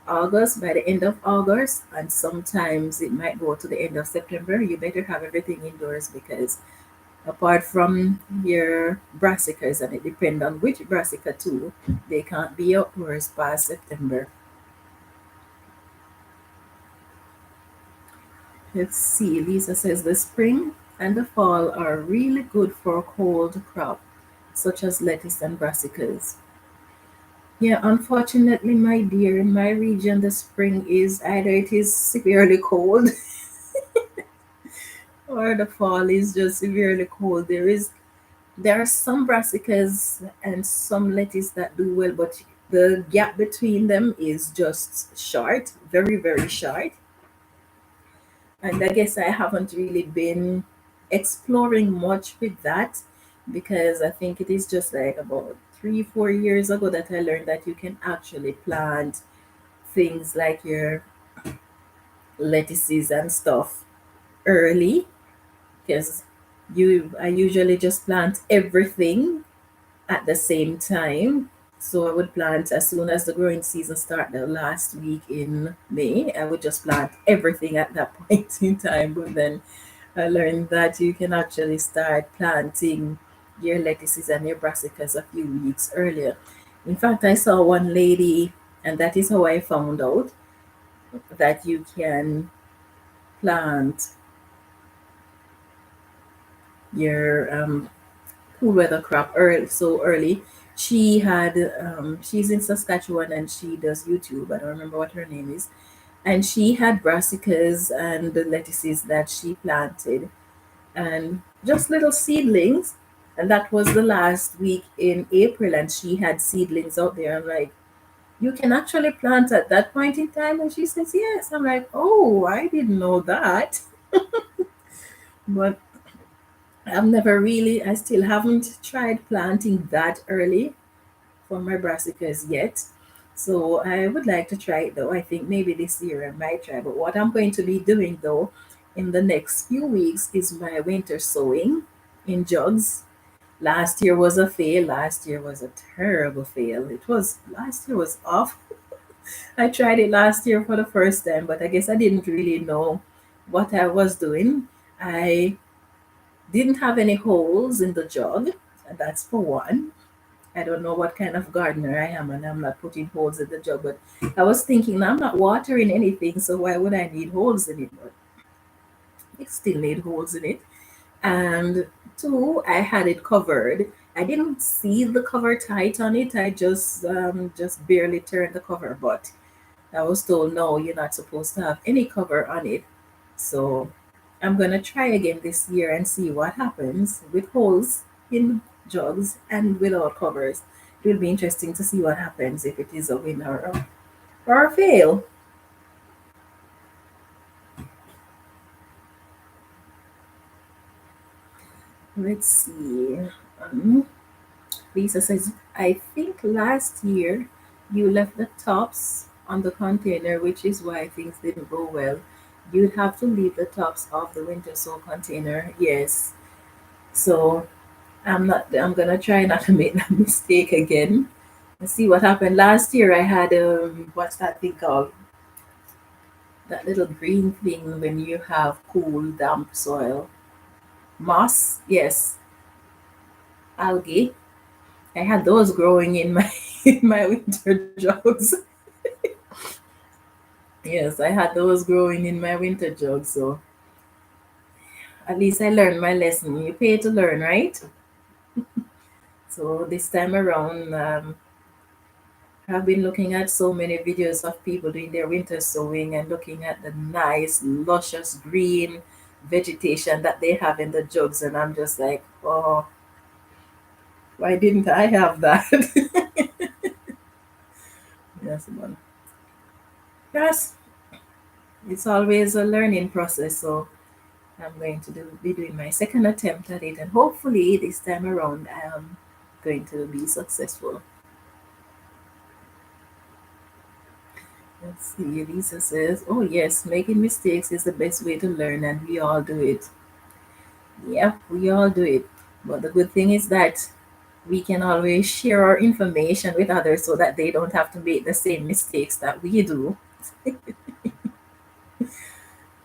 August, by the end of August, and sometimes it might go to the end of September, you better have everything indoors because apart from your brassicas, and it depends on which brassica too, they can't be outdoors past September. Let's see, Lisa says the spring and the fall are really good for a cold crop, such as lettuce and brassicas. Yeah, unfortunately, my dear, in my region, the spring is either it is severely cold or the fall is just severely cold. There are some brassicas and some lettuce that do well, but the gap between them is just short, very, very short. And I guess I haven't really been exploring much with that because I think it is just like about 3, 4 years ago that I learned that you can actually plant things like your lettuces and stuff early because you I usually just plant everything at the same time. So I would plant as soon as the growing season start the last week in May. I would just plant everything at that point in time. But then I learned that you can actually start planting your lettuces and your brassicas a few weeks earlier. In fact, I saw one lady, and that is how I found out that you can plant your cool weather crop early, so early. She had she's in Saskatchewan and she does YouTube. I don't remember what her name is. And she had brassicas and the lettuces that she planted and just little seedlings. And that was the last week in April, and she had seedlings out there. I'm like, you can actually plant at that point in time? And she says, yes. I'm like, oh, I didn't know that. But I've never really, I still haven't tried planting that early for my brassicas yet. So I would like to try it though. I think maybe this year I might try. But what I'm going to be doing though in the next few weeks is my winter sowing in jugs. Last year was a fail. Last year was a terrible fail. It was last year was awful. I tried it last year for the first time, but I guess I didn't really know what I was doing. I didn't have any holes in the jug, and that's for one. I don't know what kind of gardener I am, and I'm not putting holes in the jug. But I was thinking, I'm not watering anything, so why would I need holes in it? But it still need holes in it. And two, I had it covered. I didn't see the cover tight on it. I just barely turned the cover, but I was told no, you're not supposed to have any cover on it. So I'm gonna try again this year and see what happens with holes in jugs and without covers. It will be interesting to see what happens if it is a win or a fail. Let's see. Um, Lisa says, I think last year you left the tops on the container, which is why things didn't go well. You'd have to leave the tops of the winter sow container. Yes. So I'm gonna try not to make that mistake again. Let's see what happened. Last year I had what's that thing called? That little green thing when you have cool, damp soil. Moss, yes. Algae. I had those growing in my in my winter jugs. Yes, I had those growing in my winter jug, so at least I learned my lesson. You pay to learn, right? So this time around, I've been looking at so many videos of people doing their winter sowing and looking at the nice, luscious green vegetation that they have in the jugs, and I'm just like, oh, why didn't I have that? Yes, man. Yes, it's always a learning process. So I'm going to be doing my second attempt at it, and hopefully this time around I'm going to be successful. Let's see. Lisa says, "Oh yes, making mistakes is the best way to learn, and we all do it. Yep, we all do it. But the good thing is that we can always share our information with others so that they don't have to make the same mistakes that we do.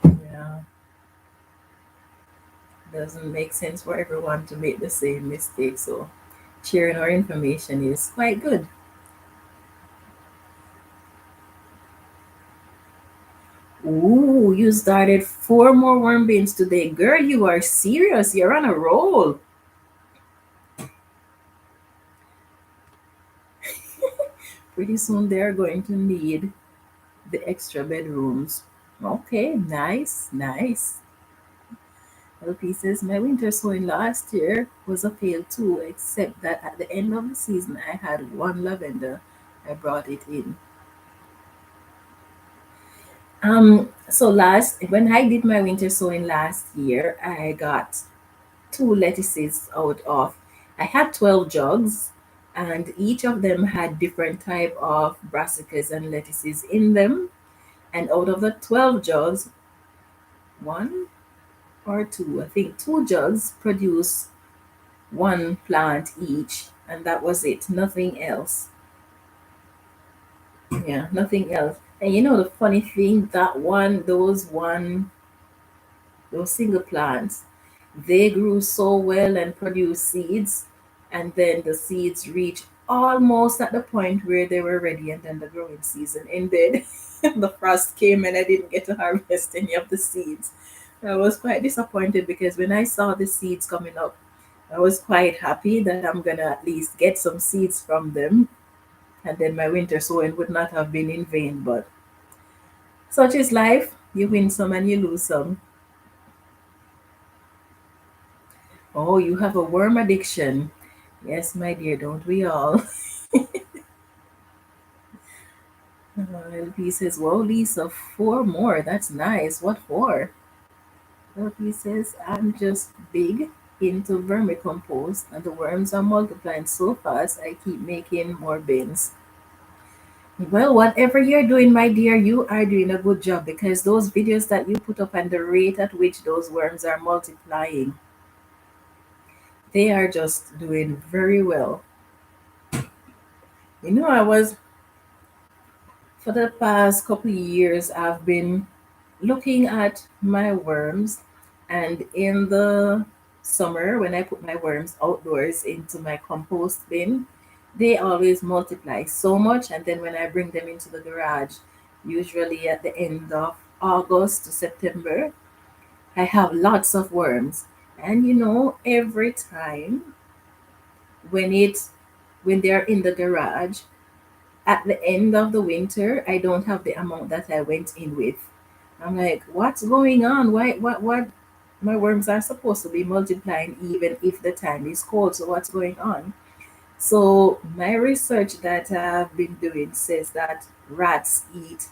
Yeah, doesn't make sense for everyone to make the same mistake. So sharing our information is quite good. Ooh, you started four more worm beans today. Girl, you are serious. You're on a roll. Pretty soon they're going to need the extra bedrooms. Okay, nice, nice. LP says, my winter sowing last year was a fail too, except that at the end of the season I had one lavender. I brought it in. So last when I did my winter sowing last year, I got two lettuces out of I had 12 jugs, and each of them had different type of brassicas and lettuces in them. And out of the 12 jugs, one or two, I think two jugs produce one plant each, and that was it. Nothing else. Yeah, nothing else. And you know the funny thing, that those single plants, they grew so well and produced seeds, and then the seeds reached almost at the point where they were ready, and then the growing season ended. The frost came and I didn't get to harvest any of the seeds. I was quite disappointed because when I saw the seeds coming up, I was quite happy that I'm gonna at least get some seeds from them, and then my winter sowing would not have been in vain. But such is life. You win some and you lose some. Oh, you have a worm addiction. Yes, my dear, don't we all? LP says, "Whoa, Lisa, four more. That's nice. What for?" LP says, "I'm just big into vermicompost, and the worms are multiplying so fast, I keep making more bins." Well, whatever you're doing, my dear, you are doing a good job because those videos that you put up and the rate at which those worms are multiplying, they are just doing very well. I was for the past couple of years, I've been looking at my worms, and in the summer, when I put my worms outdoors into my compost bin, they always multiply so much. And then when I bring them into the garage, usually at the end of August to September, I have lots of worms. And every time when it when they're in the garage, at the end of the winter, I don't have the amount that I went in with. I'm like, what's going on? Why, what? My worms are supposed to be multiplying even if the time is cold. So what's going on? So my research that I've been doing says that rats eat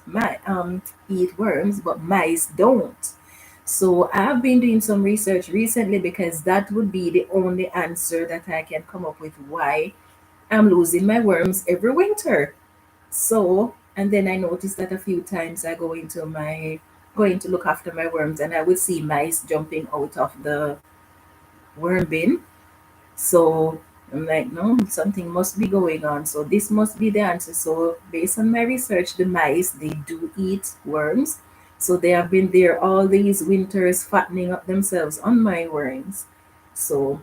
worms, but mice don't. So I've been doing some research recently because that would be the only answer that I can come up with why I'm losing my worms every winter. So, and then I noticed that a few times I going to look after my worms, and I would see mice jumping out of the worm bin. So I'm like, no, something must be going on. So this must be the answer. So based on my research, the mice, they do eat worms. So they have been there all these winters fattening up themselves on my worms. So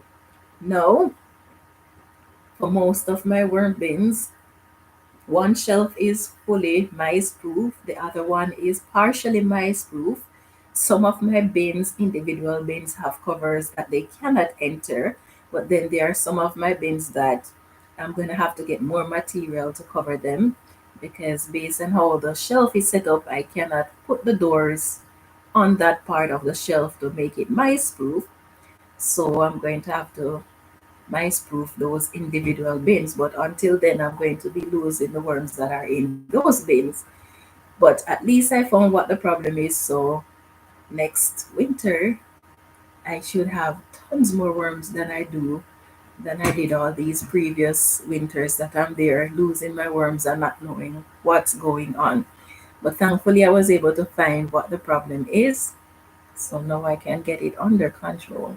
now for most of my worm bins, one shelf is fully mice proof, the other one is partially mice proof. Some of my bins, individual bins, have covers that they cannot enter, but then there are some of my bins that I'm going to have to get more material to cover them because, based on how the shelf is set up, I cannot put the doors on that part of the shelf to make it mice proof. So I'm going to have to mice proof those individual bins. But until then, I'm going to be losing the worms that are in those bins. But at least I found what the problem is. So next winter, I should have tons more worms than I did all these previous winters that I'm there losing my worms and not knowing what's going on. But thankfully, I was able to find what the problem is. So now I can get it under control.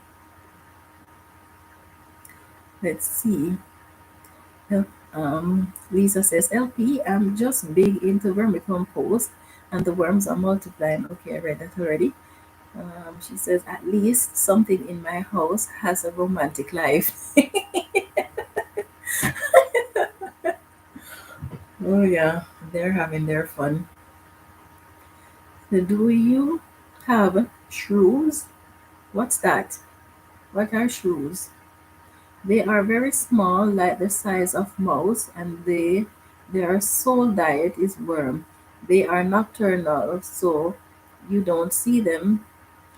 Let's see. Lisa says, "LP, I'm just big into vermicompost and the worms are multiplying." Okay, I read that already. She says, "At least something in my house has a romantic life." Oh, yeah, they're having their fun. Do you have shrews? What's that? What are shrews? They are very small, like the size of mouse, and their sole diet is worm. They are nocturnal, so you don't see them.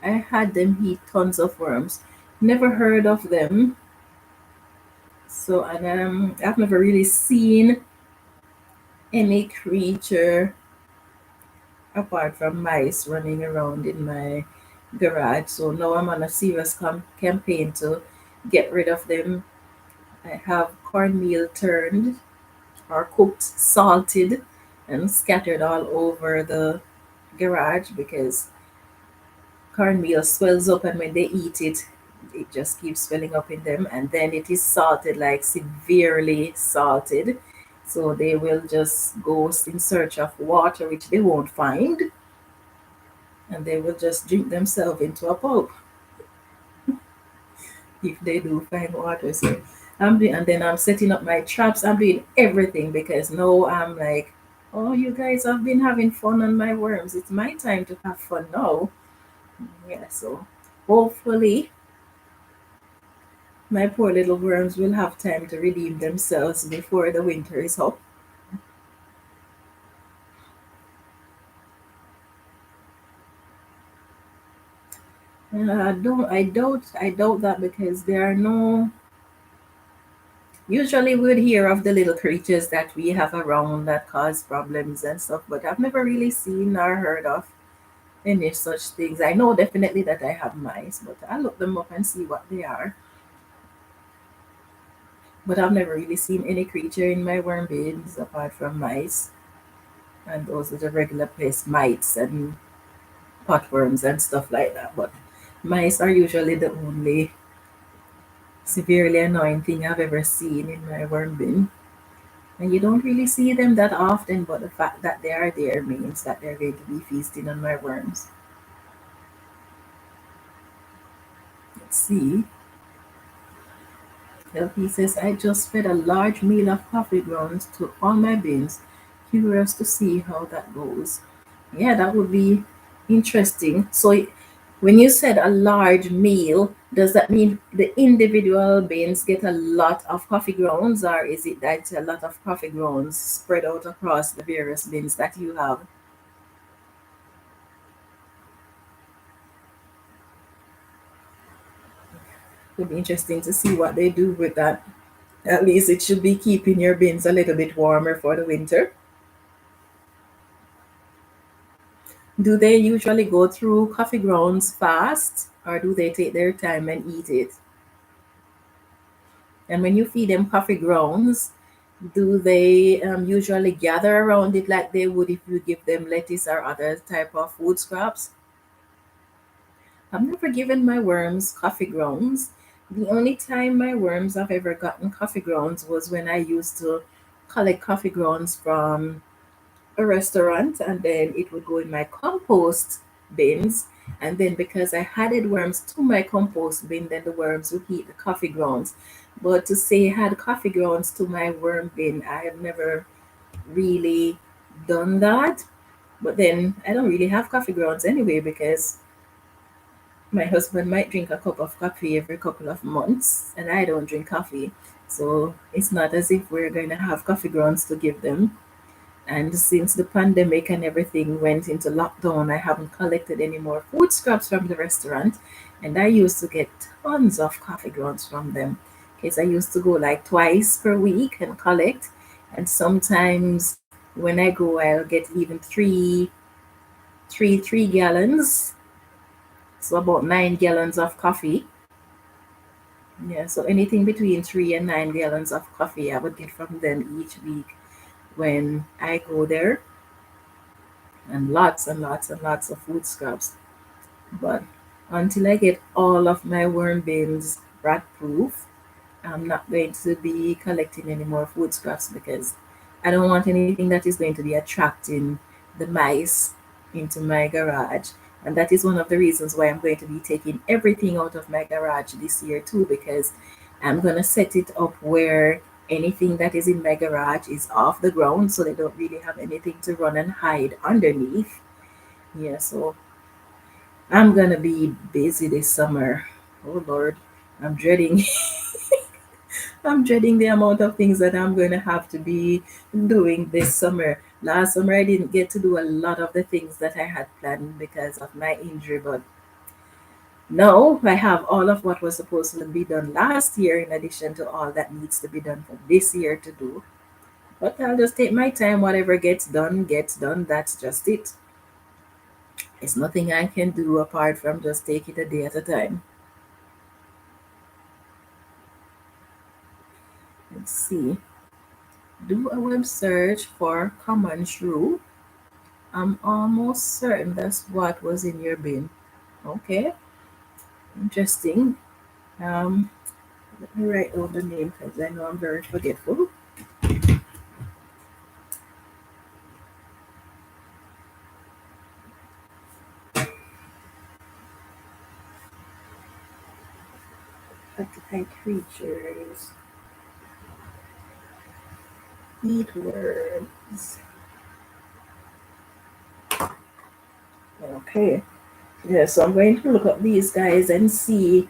I had them eat tons of worms. Never heard of them. So, and I've never really seen any creature apart from mice running around in my garage. So now I'm on a serious campaign to get rid of them. I have cornmeal turned or cooked, salted, and scattered all over the garage because cornmeal swells up, and when they eat it, it just keeps swelling up in them. And then it is salted, like severely salted. So they will just go in search of water, which they won't find, and they will just drink themselves into a pulp if they do find water. So and then I'm setting up my traps. I'm doing everything because now I'm like, oh, you guys have been having fun on my worms. It's my time to have fun now. Yeah, so hopefully my poor little worms will have time to redeem themselves before the winter is up. I doubt that because there are no. Usually, we'd hear of the little creatures that we have around that cause problems and stuff, but I've never really seen or heard of any such things. I know definitely that I have mice, but I'll look them up and see what they are. But I've never really seen any creature in my worm bins apart from mice, and those are the regular pest mites and potworms and stuff like that. But mice are usually the only severely annoying thing I've ever seen in my worm bin. And you don't really see them that often, but the fact that they are there means that they're going to be feasting on my worms. Let's see. LP says, I just fed a large meal of coffee grounds to all my bins. Curious to see how that goes. Yeah, that would be interesting. So, when you said a large meal, does that mean the individual bins get a lot of coffee grounds, or is it that a lot of coffee grounds spread out across the various bins that you have? It would be interesting to see what they do with that. At least it should be keeping your bins a little bit warmer for the winter. Do they usually go through coffee grounds fast, or do they take their time and eat it? And when you feed them coffee grounds, do they usually gather around it like they would if you give them lettuce or other type of food scraps? I've never given my worms coffee grounds. The only time my worms have ever gotten coffee grounds was when I used to collect coffee grounds from a restaurant, and then it would go in my compost bins. And then because I added worms to my compost bin, then the worms would eat the coffee grounds. But to say add coffee grounds to my worm bin, I have never really done that. But then I don't really have coffee grounds anyway because my husband might drink a cup of coffee every couple of months, and I don't drink coffee. So it's not as if we're going to have coffee grounds to give them. And since the pandemic and everything went into lockdown, I haven't collected any more food scraps from the restaurant. And I used to get tons of coffee grounds from them. Because I used to go like twice per week and collect. And sometimes when I go, I'll get even three gallons. So about 9 gallons of coffee. Yeah, so anything between 3 and 9 gallons of coffee I would get from them each week when I go there, and lots and lots of food scraps. But until I get all of my worm bins rat proof, I'm not going to be collecting any more food scraps because I don't want anything that is going to be attracting the mice into my garage. And that is one of the reasons why I'm going to be taking everything out of my garage this year too, because I'm going to set it up where anything that is in my garage is off the ground so they don't really have anything to run and hide underneath. Yeah, so I'm going to be busy this summer. Oh Lord, I'm dreading I'm dreading the amount of things that I'm going to have to be doing this summer. Last summer, I didn't get to do a lot of the things that I had planned because of my injury, but now I have all of what was supposed to be done last year in addition to all that needs to be done for this year to do. But I'll just take my time. Whatever gets done, gets done. That's just it. It's nothing I can do apart from just take it a day at a time. Let's see. Do a web search for common shrew. I'm almost certain that's what was in your bin. Okay, interesting. Um, Let me write down the name because I know I'm very forgetful. Octopi creatures eat worms. Okay. Yeah, so I'm going to look up these guys and see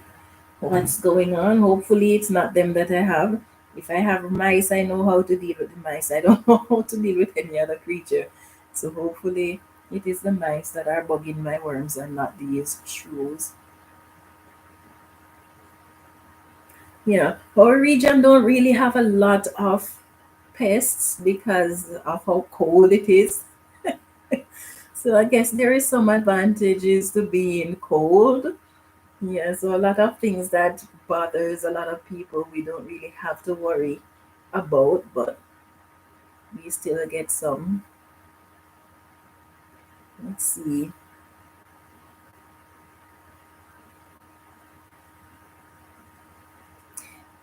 what's going on. Hopefully, it's not them that I have. If I have mice, I know how to deal with the mice. I don't know how to deal with any other creature. So hopefully, it is the mice that are bugging my worms and not these shrews. Yeah, our region don't really have a lot of pests because of how cold it is. So I guess there is some advantages to being cold. Yeah, so a lot of things that bothers a lot of people we don't really have to worry about, but we still get some. Let's see.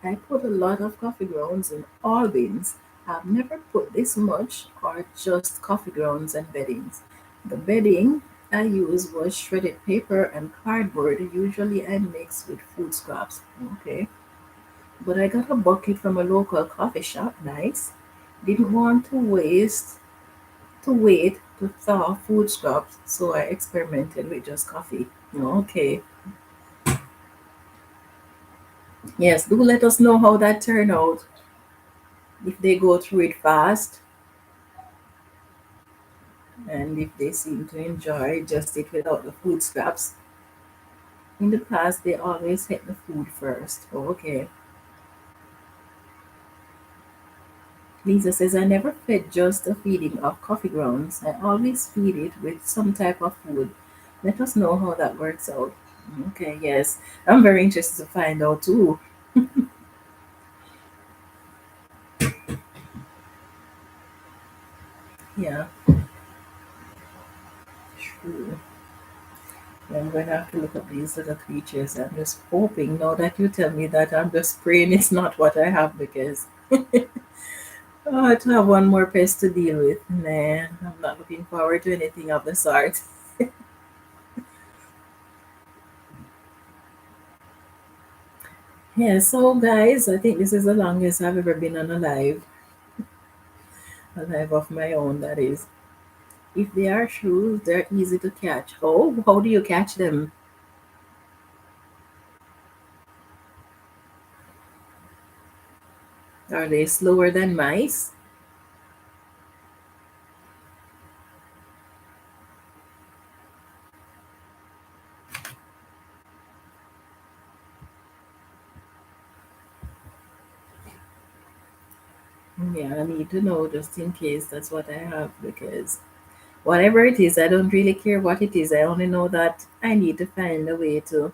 I put a lot of coffee grounds in all bins. I've never put this much or just coffee grounds and beddings. The bedding I used was shredded paper and cardboard. Usually I mix with food scraps. Okay. But I got a bucket from a local coffee shop. Nice. Didn't want to wait to thaw food scraps, so I experimented with just coffee. Okay. Yes, do let us know how that turned out. If they go through it fast and if they seem to enjoy just it without the food scraps. In the past, they always hit the food first. Okay. Lisa says, I never fed just a feeding of coffee grounds. I always feed it with some type of food. Let us know how that works out. Okay, yes. I'm very interested to find out too. Yeah, true. I'm going to have to look at these little creatures. I'm just hoping now that you tell me that I'm just praying it's not what I have because to have one more pest to deal with. Nah, I'm not looking forward to anything of the sort. Yeah, so guys, I think this is the longest I've ever been on a live of my own, that is. If they are shrews, they're easy to catch. Oh, how do you catch them? Are they slower than mice? Yeah, I need to know just in case that's what I have because whatever it is, I don't really care what it is. I only know that I need to find a way to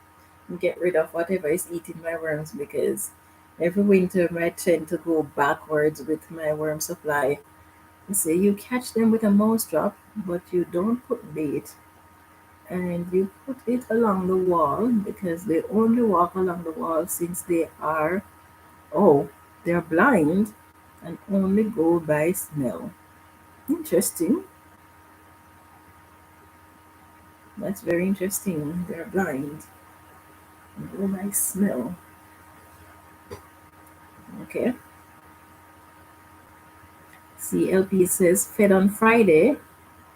get rid of whatever is eating my worms because every winter I tend to go backwards with my worm supply. You see, you catch them with a mouse trap, but you don't put bait and you put it along the wall because they only walk along the wall since oh, they're blind and only go by smell. Interesting. That's very interesting. They're blind. Oh, my smell. Okay. CLP says fed on Friday.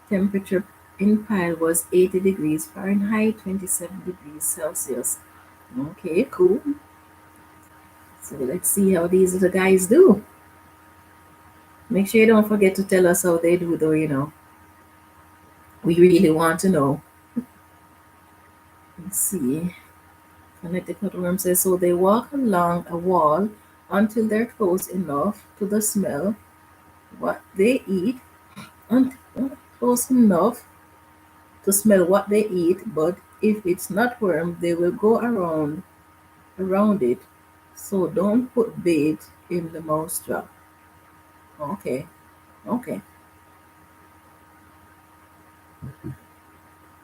Temperature in pile was 80 degrees Fahrenheit, 27 degrees Celsius. Okay, cool. So let's see how these little guys do. Make sure you don't forget to tell us how they do, though. We really want to know. Let's see. Connecticut worm says so they walk along a wall until they're close enough to the smell what they eat, until close enough to smell what they eat, but if it's not worm, they will go around it. So don't put bait in the mouse trap. Okay, okay.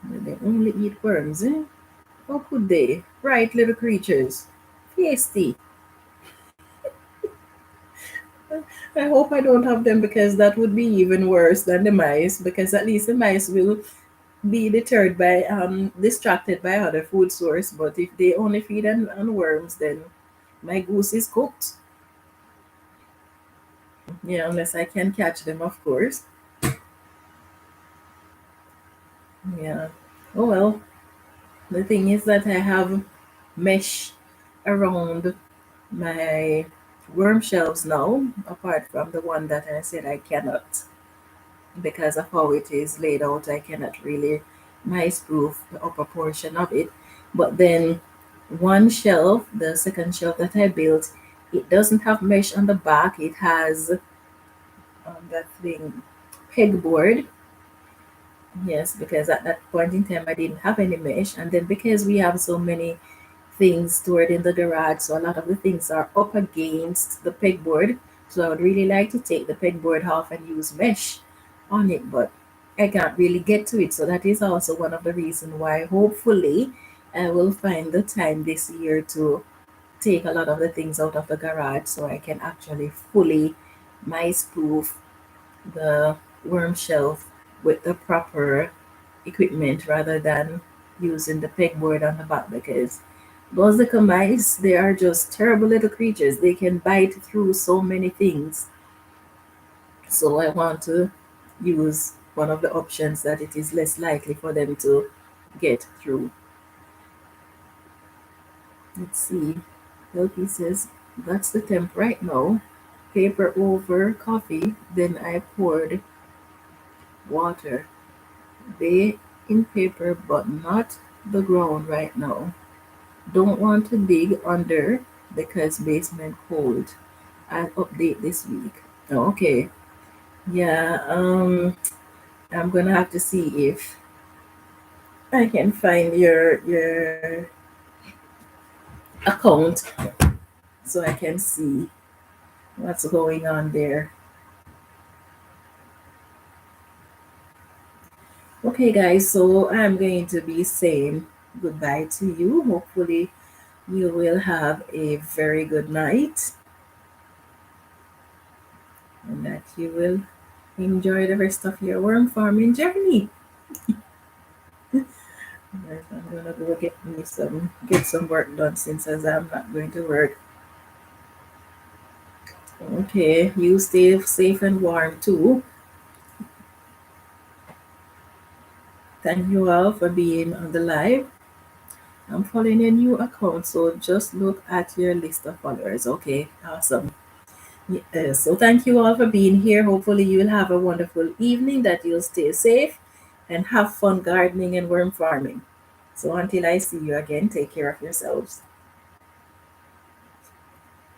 They only eat worms, eh? How could they? Right, little creatures. Tasty. I hope I don't have them because that would be even worse than the mice. Because at least the mice will be deterred by distracted by other food source. But if they only feed on worms, then my goose is cooked. Yeah, unless I can catch them, of course. Yeah. Oh well. The thing is that I have mesh around my worm shelves now, apart from the one that I said I cannot, because of how it is laid out. I cannot really mice proof the upper portion of it. But then one shelf, the second shelf that I built, it doesn't have mesh on the back. It has that thing pegboard. Yes, because at that point in time I didn't have any mesh, and then because we have so many things stored in the garage, so a lot of the things are up against the pegboard. So I would really like to take the pegboard off and use mesh on it, but I can't really get to it. So that is also one of the reasons why hopefully I will find the time this year to take a lot of the things out of the garage so I can actually fully mice proof the worm shelf with the proper equipment rather than using the pegboard on the back, because those little mice, they are just terrible little creatures. They can bite through so many things. So I want to use one of the options that it is less likely for them to get through. Let's see. LP says that's the temp right now. Paper over coffee. Then I poured water. They in paper, but not the ground right now. Don't want to dig under because basement cold. I'll update this week. Okay. Yeah, I'm gonna have to see if I can find your account so I can see what's going on there. Okay, guys, so I'm going to be saying goodbye to you. Hopefully, you will have a very good night and that you will enjoy the rest of your worm farming journey. Right, I'm gonna go get some work done since as I'm not going to work. Okay, you stay safe and warm too. Thank you all for being on the live. I'm following a new account, so just look at your list of followers. Okay, awesome. Yeah, so thank you all for being here. Hopefully you'll have a wonderful evening, that you'll stay safe and have fun gardening and worm farming. So until I see you again, take care of yourselves.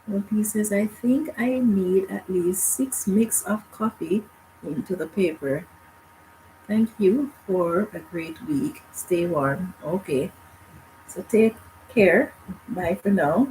Well, pieces, I think I need at least 6 mix of coffee into the paper. Thank you for a great week. Stay warm. Okay. So take care. Bye for now.